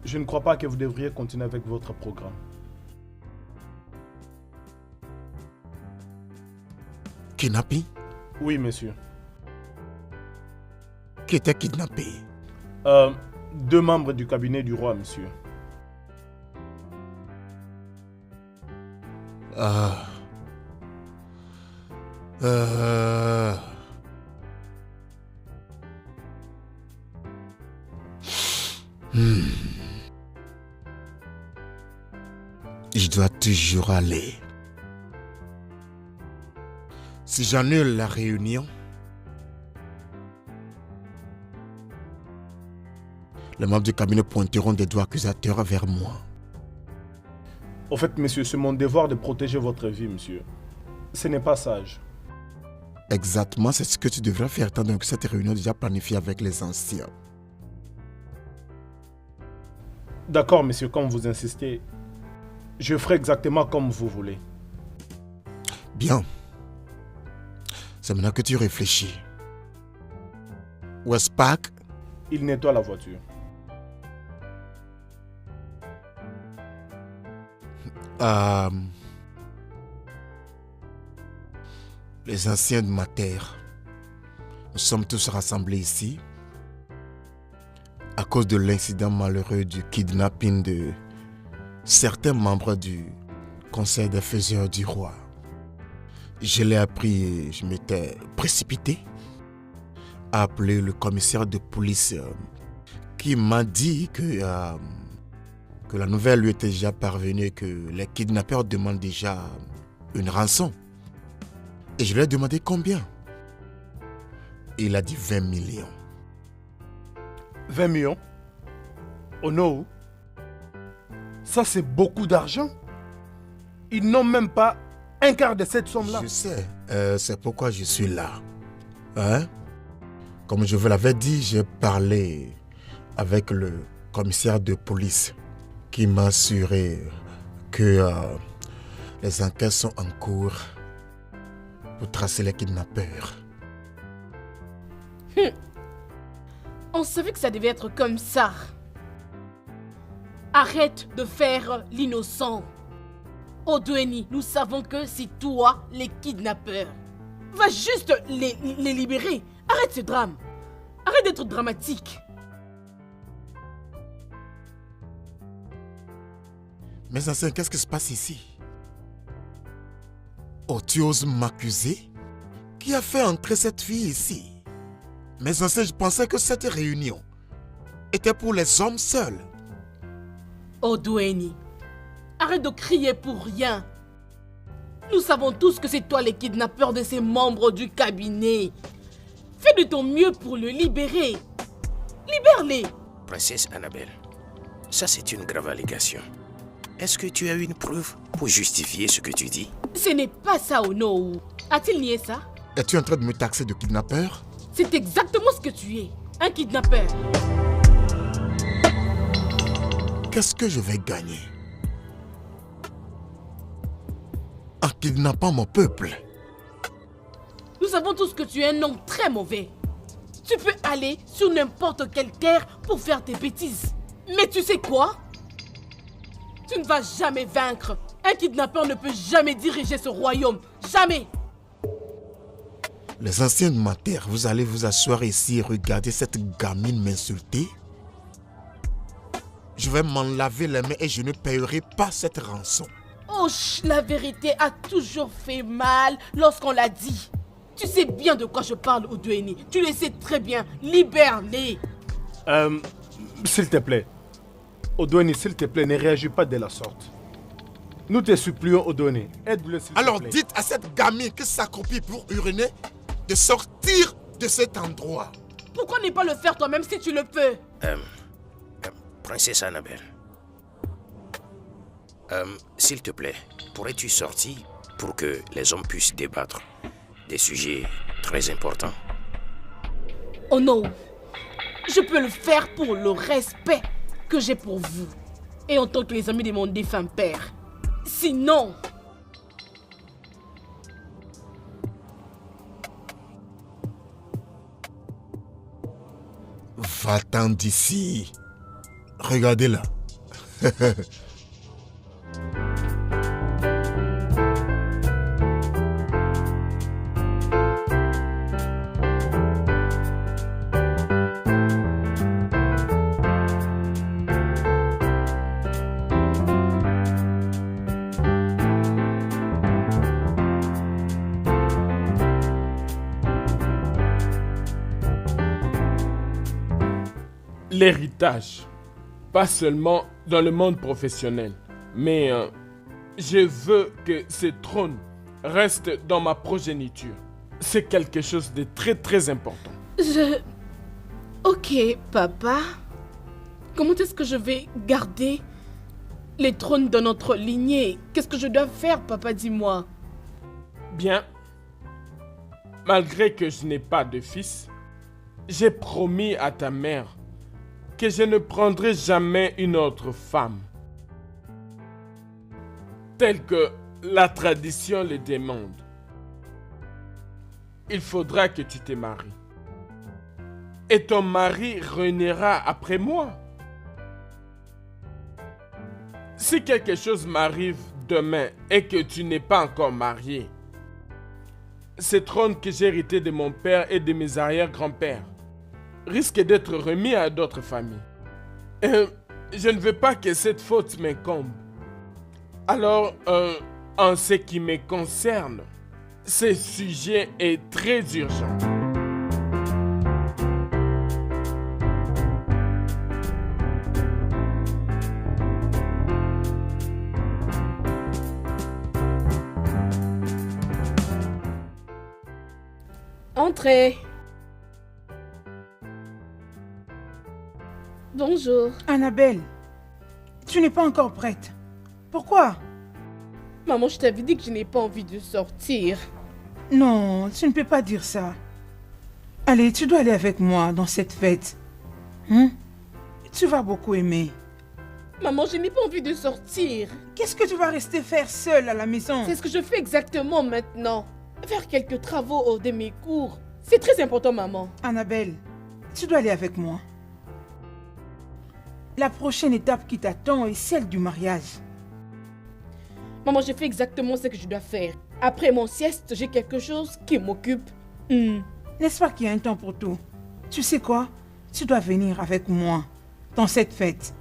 Je ne crois pas que vous devriez continuer avec votre programme. Kidnapping? Oui, monsieur. Qui était kidnappé? 2 membres du cabinet du roi, monsieur. Je dois toujours aller. Si j'annule la réunion, les membres du cabinet pointeront des doigts accusateurs vers moi. Au fait, monsieur, c'est mon devoir de protéger votre vie, monsieur. Ce n'est pas sage. Exactement, c'est ce que tu devrais faire, étant donné que cette réunion est déjà planifiée avec les anciens. D'accord, monsieur, comme vous insistez, je ferai exactement comme vous voulez. Bien. C'est maintenant que tu réfléchis. Westpac, Il nettoie la voiture. les anciens de ma terre, nous sommes tous rassemblés ici à cause de l'incident malheureux du kidnapping de certains membres du conseil des faiseurs du roi. Je l'ai appris et je m'étais précipité à appeler le commissaire de police qui m'a dit que la nouvelle lui était déjà parvenue, que les kidnappeurs demandent déjà une rançon. Et je lui ai demandé combien. Et il a dit 20 millions. 20 millions? Oh non. Ça, c'est beaucoup d'argent. Ils n'ont même pas un quart de cette somme-là. Je sais, c'est pourquoi je suis là. Hein? Comme je vous l'avais dit, j'ai parlé avec le commissaire de police qui m'a assuré que les enquêtes sont en cours pour tracer les kidnappeurs. On savait que ça devait être comme ça. Arrête de faire l'innocent. Odueni, nous savons que c'est toi les kidnappeurs. Va juste les libérer. Arrête ce drame. Arrête d'être dramatique. Mes anciens, qu'est-ce qui se passe ici? Oh, tu oses m'accuser? Qui a fait entrer cette fille ici? Mes anciens, je pensais que cette réunion était pour les hommes seuls. Odueni, arrête de crier pour rien. Nous savons tous que c'est toi les kidnappeurs de ces membres du cabinet. Fais de ton mieux pour le libérer. Libère-les. Princesse Annabelle, ça c'est une grave allégation. Est-ce que tu as une preuve pour justifier ce que tu dis? Ce n'est pas ça, Onou. A-t-il nié ça? Es-tu en train de me taxer de kidnappeur? C'est exactement ce que tu es. Un kidnappeur. Qu'est-ce que je vais gagner en kidnappant mon peuple? Nous savons tous que tu es un homme très mauvais. Tu peux aller sur n'importe quelle terre pour faire tes bêtises. Mais tu sais quoi? Tu ne vas jamais vaincre. Un kidnappeur ne peut jamais diriger ce royaume. Jamais. Les anciens de ma terre, vous allez vous asseoir ici et regarder cette gamine m'insulter? Je vais m'en laver les mains et je ne payerai pas cette rançon. Oh, la vérité a toujours fait mal lorsqu'on l'a dit. Tu sais bien de quoi je parle, Odueni. Tu le sais très bien. Libère-les. S'il te plaît. Odueni, s'il te plaît, ne réagis pas de la sorte. Nous te supplions, Odueni. Aide-le, s'il te plaît. Alors dites à cette gamine qui s'accroupit pour uriner de sortir de cet endroit. Pourquoi ne pas le faire toi-même si tu le peux? Princesse Annabelle, s'il te plaît, pourrais-tu sortir pour que les hommes puissent débattre des sujets très importants? Oh non, je peux le faire pour le respect que j'ai pour vous et en tant que les amis de mon défunt père. Sinon, Va-t'en d'ici. Regardez-la. L'héritage, pas seulement dans le monde professionnel, mais je veux que ce trône reste dans ma progéniture. C'est quelque chose de très très important. Ok, papa. Comment est-ce que je vais garder les trônes de notre lignée? Qu'est-ce que je dois faire, papa, dis-moi? Bien, malgré que je n'ai pas de fils, j'ai promis à ta mère que je ne prendrai jamais une autre femme, telle que la tradition le demande. Il faudra que tu te maries. Et ton mari régnera après moi. Si quelque chose m'arrive demain et que tu n'es pas encore marié, ce trône que j'ai hérité de mon père et de mes arrière-grands-pères risque d'être remis à d'autres familles. Je ne veux pas que cette faute m'incombe. Alors, en ce qui me concerne, ce sujet est très urgent. Entrez. Bonjour. Annabelle, tu n'es pas encore prête. Pourquoi? Maman, je t'avais dit que je n'ai pas envie de sortir. Non, tu ne peux pas dire ça. Allez, tu dois aller avec moi dans cette fête. Tu vas beaucoup aimer. Maman, je n'ai pas envie de sortir. Qu'est-ce que tu vas rester faire seule à la maison? C'est ce que je fais exactement maintenant. Faire quelques travaux hors de mes cours. C'est très important, maman. Annabelle, tu dois aller avec moi. La prochaine étape qui t'attend est celle du mariage. Maman, je fais exactement ce que je dois faire. Après mon sieste, j'ai quelque chose qui m'occupe. N'est-ce pas qu'il y a un temps pour tout? Tu sais quoi? Tu dois venir avec moi dans cette fête.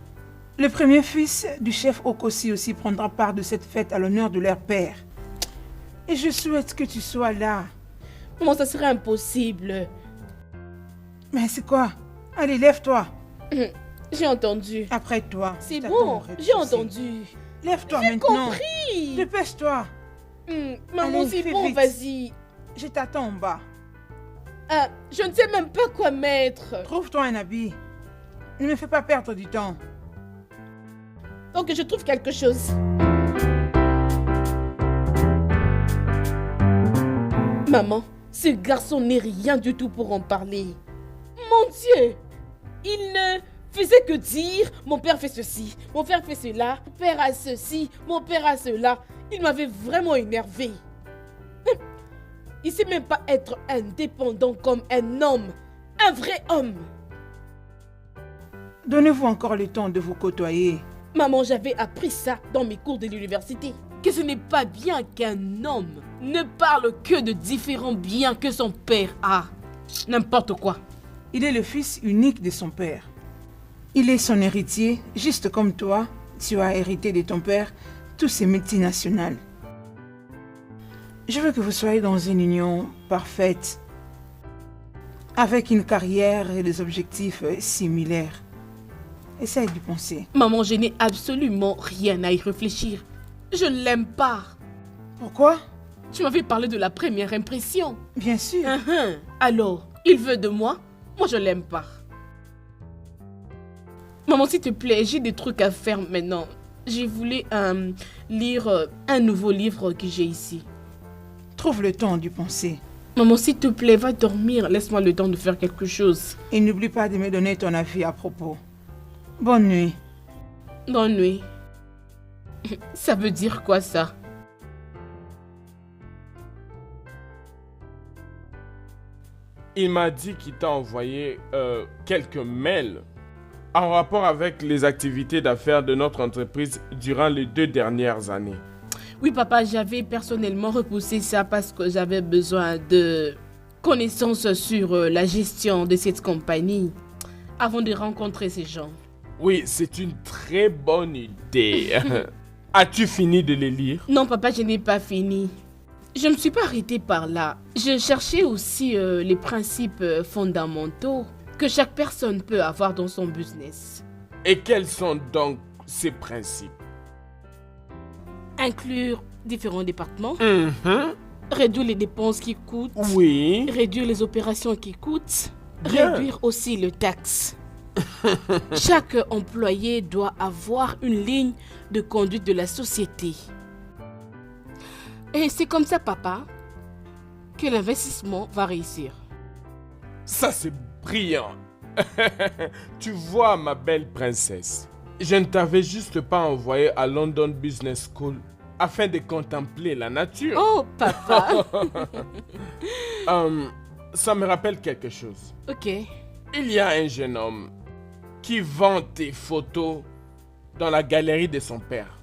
Le premier fils du chef Okosi aussi prendra part de cette fête à l'honneur de leur père. Et je souhaite que tu sois là. Maman, ça serait impossible. Mais c'est quoi? Allez, lève-toi. J'ai entendu. Après toi. C'est bon, j'ai entendu. Lève-toi J'ai maintenant. compris. Dépêche-toi. Maman, Allez, c'est fais bon, vite. vas-y. Je t'attends en bas. Je ne sais même pas quoi mettre. Trouve-toi un habit. Ne me fais pas perdre du temps. Donc, je trouve quelque chose. Maman, ce garçon n'est rien du tout pour en parler. Mon Dieu! Il ne faisait que dire « Mon père fait ceci, mon père fait cela, mon père a ceci, mon père a cela. » Il m'avait vraiment énervé. Il sait même pas être indépendant comme un homme. Un vrai homme. Donnez-vous encore le temps de vous côtoyer. Maman, j'avais appris ça dans mes cours de l'université. Que ce n'est pas bien qu'un homme ne parle que de différents biens que son père a. N'importe quoi. Il est le fils unique de son père. Il est son héritier, juste comme toi. Tu as hérité de ton père tous ces multinationales. Je veux que vous soyez dans une union parfaite, avec une carrière et des objectifs similaires. Essaye d'y penser. Maman, je n'ai absolument rien à y réfléchir. Je ne l'aime pas. Pourquoi? Tu m'avais parlé de la première impression. Bien sûr. Alors, il veut de moi? Moi, je l'aime pas. Maman, s'il te plaît, j'ai des trucs à faire maintenant. Je voulais lire un nouveau livre que j'ai ici. Trouve le temps d'y penser. Maman, s'il te plaît, va dormir. Laisse-moi le temps de faire quelque chose. Et n'oublie pas de me donner ton avis à propos. Bonne nuit. Bonne nuit. Ça veut dire quoi, ça? Il m'a dit qu'il t'a envoyé quelques mails en rapport avec les activités d'affaires de notre entreprise durant les 2 dernières années. Oui, papa, j'avais personnellement repoussé ça parce que j'avais besoin de connaissances sur la gestion de cette compagnie avant de rencontrer ces gens. Oui, c'est une très bonne idée. As-tu fini de les lire? Non, papa, je n'ai pas fini. Je ne me suis pas arrêtée par là. Je cherchais aussi les principes fondamentaux que chaque personne peut avoir dans son business. Et quels sont donc ces principes? Inclure différents départements, réduire les dépenses qui coûtent, Oui. réduire les opérations qui coûtent, Bien. réduire aussi le taxe. Chaque employé doit avoir une ligne de conduite de la société. Et c'est comme ça, papa, que l'investissement va réussir. Ça, c'est brillant. Tu vois, ma belle princesse, je ne t'avais juste pas envoyé à London Business School afin de contempler la nature. Oh, papa. Ça me rappelle quelque chose. Ok. Il y a un jeune homme qui vend tes photos dans la galerie de son père.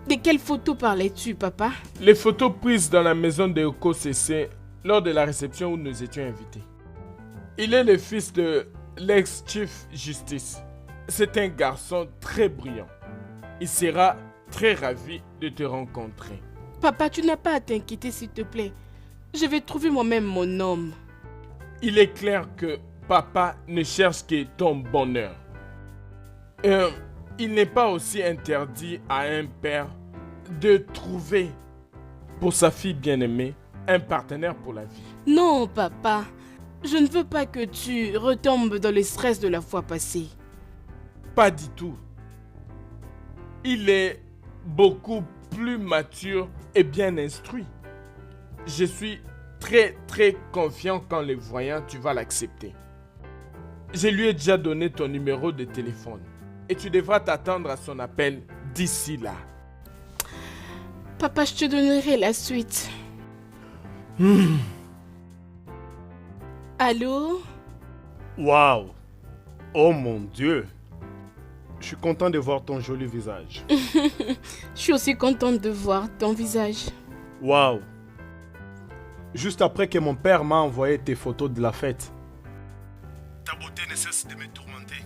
De quelles photos parlais-tu, papa? Les photos prises dans la maison de Oko CC lors de la réception où nous étions invités. Il est le fils de l'ex-chief justice. C'est un garçon très brillant. Il sera très ravi de te rencontrer. Papa, tu n'as pas à t'inquiéter, s'il te plaît. Je vais trouver moi-même mon homme. Il est clair que papa ne cherche que ton bonheur. Il n'est pas aussi interdit à un père de trouver pour sa fille bien-aimée un partenaire pour la vie. Non, papa. Je ne veux pas que tu retombes dans le stress de la fois passée. Pas du tout. Il est beaucoup plus mature et bien instruit. Je suis très confiant qu'en le voyant, tu vas l'accepter. Je lui ai déjà donné ton numéro de téléphone et tu devras t'attendre à son appel d'ici là. Papa, je te donnerai la suite. Allô? Waouh! Oh mon Dieu! Je suis content de voir ton joli visage. Je suis aussi contente de voir ton visage. Waouh! Juste après que mon père m'a envoyé tes photos de la fête. Ta beauté ne cesse de me tourmenter.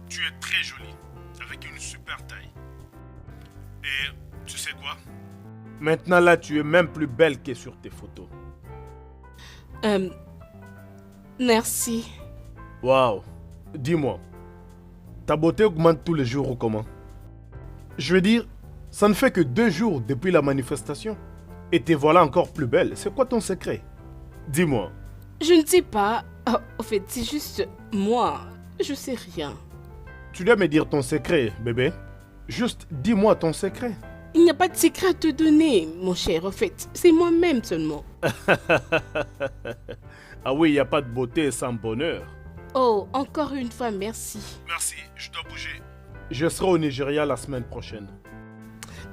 Tu es très jolie, avec une super taille. Et tu sais quoi? Maintenant là, tu es même plus belle que sur tes photos. Merci. Waouh! Dis-moi, ta beauté augmente tous les jours ou comment? Je veux dire, ça ne fait que 2 jours depuis la manifestation. Et te voilà encore plus belle. C'est quoi ton secret? Dis-moi. Je ne sais pas. Oh, en fait, c'est juste moi. Je sais rien. Tu dois me dire ton secret, bébé. Juste dis-moi ton secret. Il n'y a pas de secret à te donner, mon cher. En fait, c'est moi-même seulement. Ah oui, il n'y a pas de beauté sans bonheur. Oh, encore une fois, merci. Merci, je dois bouger. Je serai au Nigeria la semaine prochaine.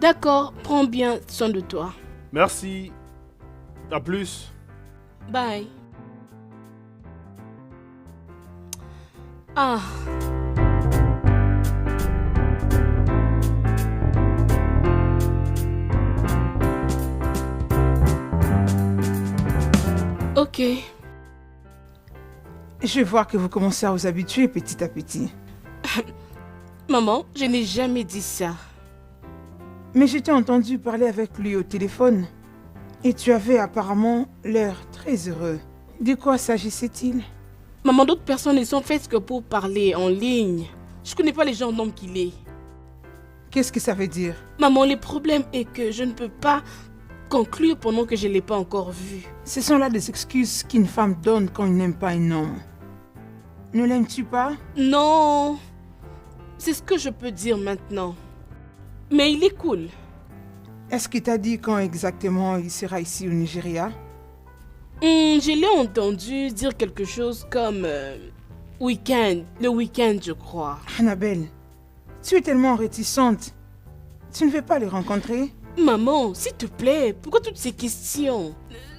D'accord, prends bien soin de toi. Merci. À plus. Bye. Ah. Ok. Je vois que vous commencez à vous habituer petit à petit. Maman, je n'ai jamais dit ça. Mais je t'ai entendu parler avec lui au téléphone. Et tu avais apparemment l'air très heureux. De quoi s'agissait-il? Maman, d'autres personnes ne sont faites que pour parler en ligne. Je connais pas les gens d'hommes qu'il est. Qu'est-ce que ça veut dire? Maman, le problème est que je ne peux pas conclure pendant que je ne l'ai pas encore vu. Ce sont là des excuses qu'une femme donne quand elle n'aime pas un homme. Ne l'aimes-tu pas? Non. C'est ce que je peux dire maintenant. Mais il est cool. Est-ce qu'il t'a dit quand exactement il sera ici au Nigeria? Je l'ai entendu dire quelque chose comme week-end. Le week-end, je crois. Annabelle, tu es tellement réticente. Tu ne veux pas les rencontrer? Maman, s'il te plaît, pourquoi toutes ces questions?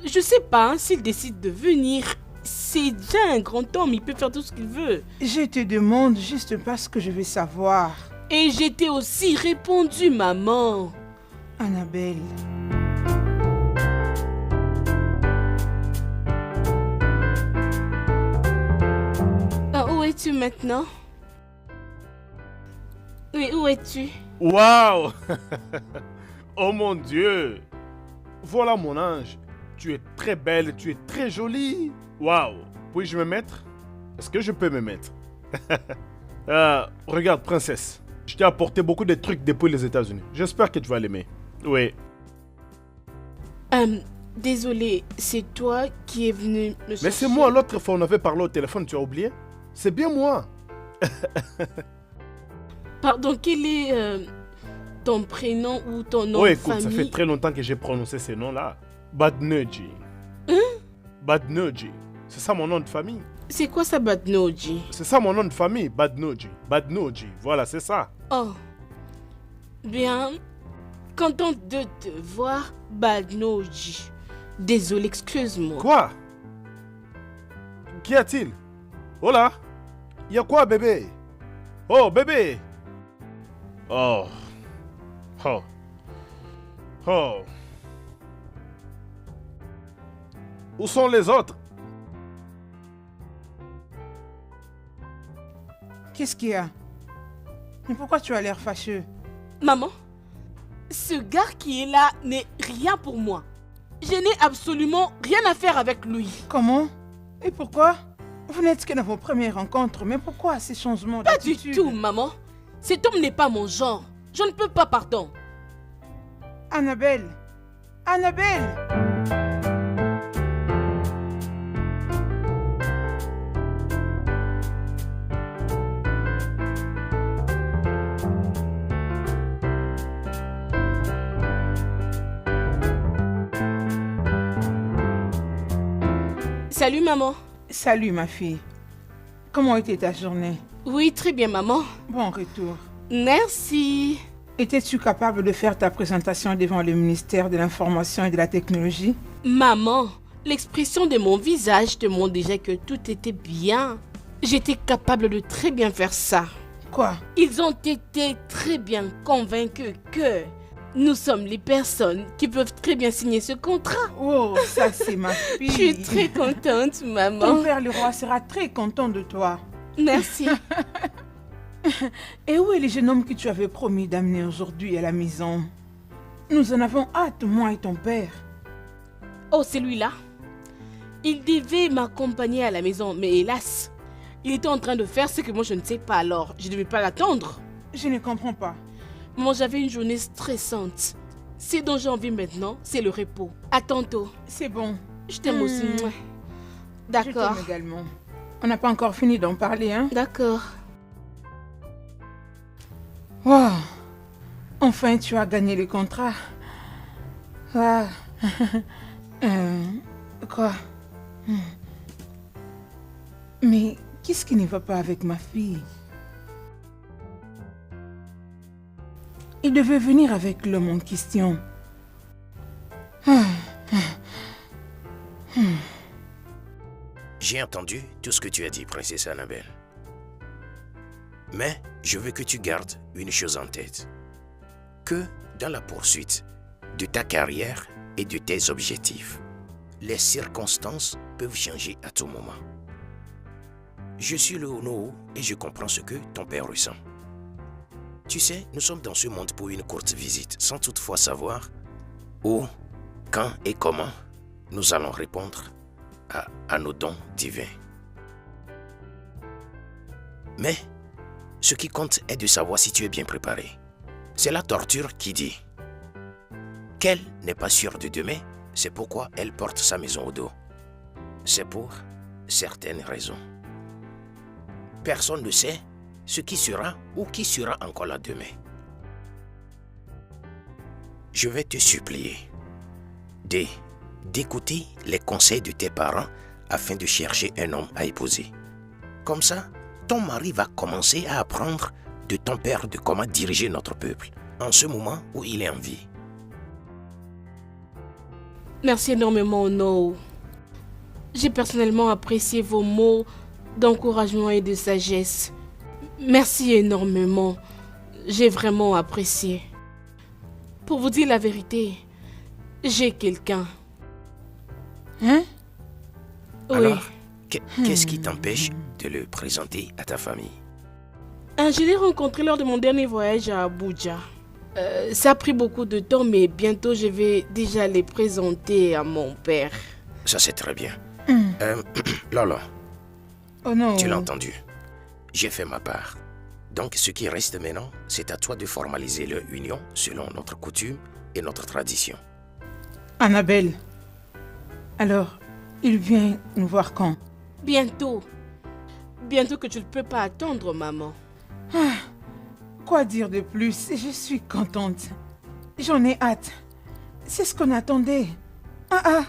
Je sais pas, s'il décide de venir, c'est déjà un grand homme, il peut faire tout ce qu'il veut. Je te demande juste parce que je veux savoir. Et je t'ai aussi répondu, maman. Annabelle. Où es-tu maintenant? Oui, où es-tu? Waouh! Oh mon Dieu! Voilà mon ange. Tu es très belle, tu es très jolie. Waouh! Puis-je me mettre? Est-ce que je peux me mettre? Regarde, princesse. Je t'ai apporté beaucoup de trucs depuis les États-Unis. J'espère que tu vas l'aimer. Oui. Désolé, c'est toi qui es venu me chercher. Mais c'est moi, l'autre fois on avait parlé au téléphone, tu as oublié? C'est bien moi. Pardon, quel est ton prénom ou ton nom Oh, de écoute, famille? ça fait très longtemps que j'ai prononcé ces noms-là. Badnoji. Badnoji. C'est ça mon nom de famille. C'est quoi ça, Badnoji? C'est ça mon nom de famille, Badnoji. Badnoji, voilà, c'est ça. Oh. Bien. Contente de te voir, Badnoji. Désolé, excuse-moi. Quoi? Qu'y a-t-il? Oh là? Y a quoi, bébé? Oh, bébé! Oh. Oh. Oh. Où sont les autres? Qu'est-ce qu'il y a? Mais pourquoi tu as l'air fâcheux? Maman, ce gars qui est là n'est rien pour moi. Je n'ai absolument rien à faire avec lui. Comment? Et pourquoi? Vous n'êtes que dans vos premières rencontres, mais pourquoi ces changements Pas du d'attitude? tout, maman. Cet homme n'est pas mon genre. Je ne peux pas, pardon. Annabelle! Annabelle! Salut, maman. Salut ma fille. Comment était ta journée? Oui, très bien, maman. Bon retour. Merci. Étais-tu capable de faire ta présentation devant le ministère de l'Information et de la Technologie? Maman, l'expression de mon visage te montre déjà que tout était bien. J'étais capable de très bien faire ça. Quoi? Ils ont été très bien convaincus que nous sommes les personnes qui peuvent très bien signer ce contrat. Oh, ça c'est ma fille. Je suis très contente, Ton maman. père le roi sera très content de toi. Merci. Et où est le jeune homme que tu avais promis d'amener aujourd'hui à la maison? Nous en avons hâte, moi et ton père. Oh, celui-là. Il devait m'accompagner à la maison, mais hélas, il était en train de faire ce que moi je ne sais pas, alors je ne devais pas l'attendre. Je ne comprends pas. Moi, j'avais une journée stressante. Ce dont j'ai envie maintenant, c'est le repos. À tantôt. C'est bon. Je t'aime aussi. Mouah. Je D'accord. t'aime également. On n'a pas encore fini d'en parler, hein? D'accord. Wow. Enfin, tu as gagné le contrat. Ah. Quoi? Mais qu'est-ce qui ne va pas avec ma fille? Il devait venir avec l'homme en question. J'ai entendu tout ce que tu as dit, princesse Annabelle. Mais je veux que tu gardes une chose en tête. Que dans la poursuite de ta carrière et de tes objectifs, les circonstances peuvent changer à tout moment. Je suis le Ono et je comprends ce que ton père ressent. Tu sais, nous sommes dans ce monde pour une courte visite, sans toutefois savoir où, quand et comment nous allons répondre à nos dons divins. Mais, ce qui compte est de savoir si tu es bien préparé. C'est la torture qui dit qu'elle n'est pas sûre de demain, c'est pourquoi elle porte sa maison au dos. C'est pour certaines raisons. Personne ne sait ce qui sera ou qui sera encore là demain. Je vais te supplier d'écouter les conseils de tes parents afin de chercher un homme à épouser. Comme ça, ton mari va commencer à apprendre de ton père de comment diriger notre peuple en ce moment où il est en vie. Merci énormément, No. J'ai personnellement apprécié vos mots d'encouragement et de sagesse. Merci énormément. J'ai vraiment apprécié. Pour vous dire la vérité, j'ai quelqu'un. Hein? Oui. Alors, qu'est-ce qui t'empêche de le présenter à ta famille? Je l'ai rencontré lors de mon dernier voyage à Abuja. Ça a pris beaucoup de temps, mais bientôt je vais déjà les présenter à mon père. Ça, c'est très bien. Lolo, Oh non. tu l'as entendu. J'ai fait ma part. Donc, ce qui reste maintenant, c'est à toi de formaliser leur union selon notre coutume et notre tradition. Annabelle. Alors, il vient nous voir quand? Bientôt. Bientôt que tu ne peux pas attendre, maman. Quoi dire de plus? Je suis contente. J'en ai hâte. C'est ce qu'on attendait. Ah ah.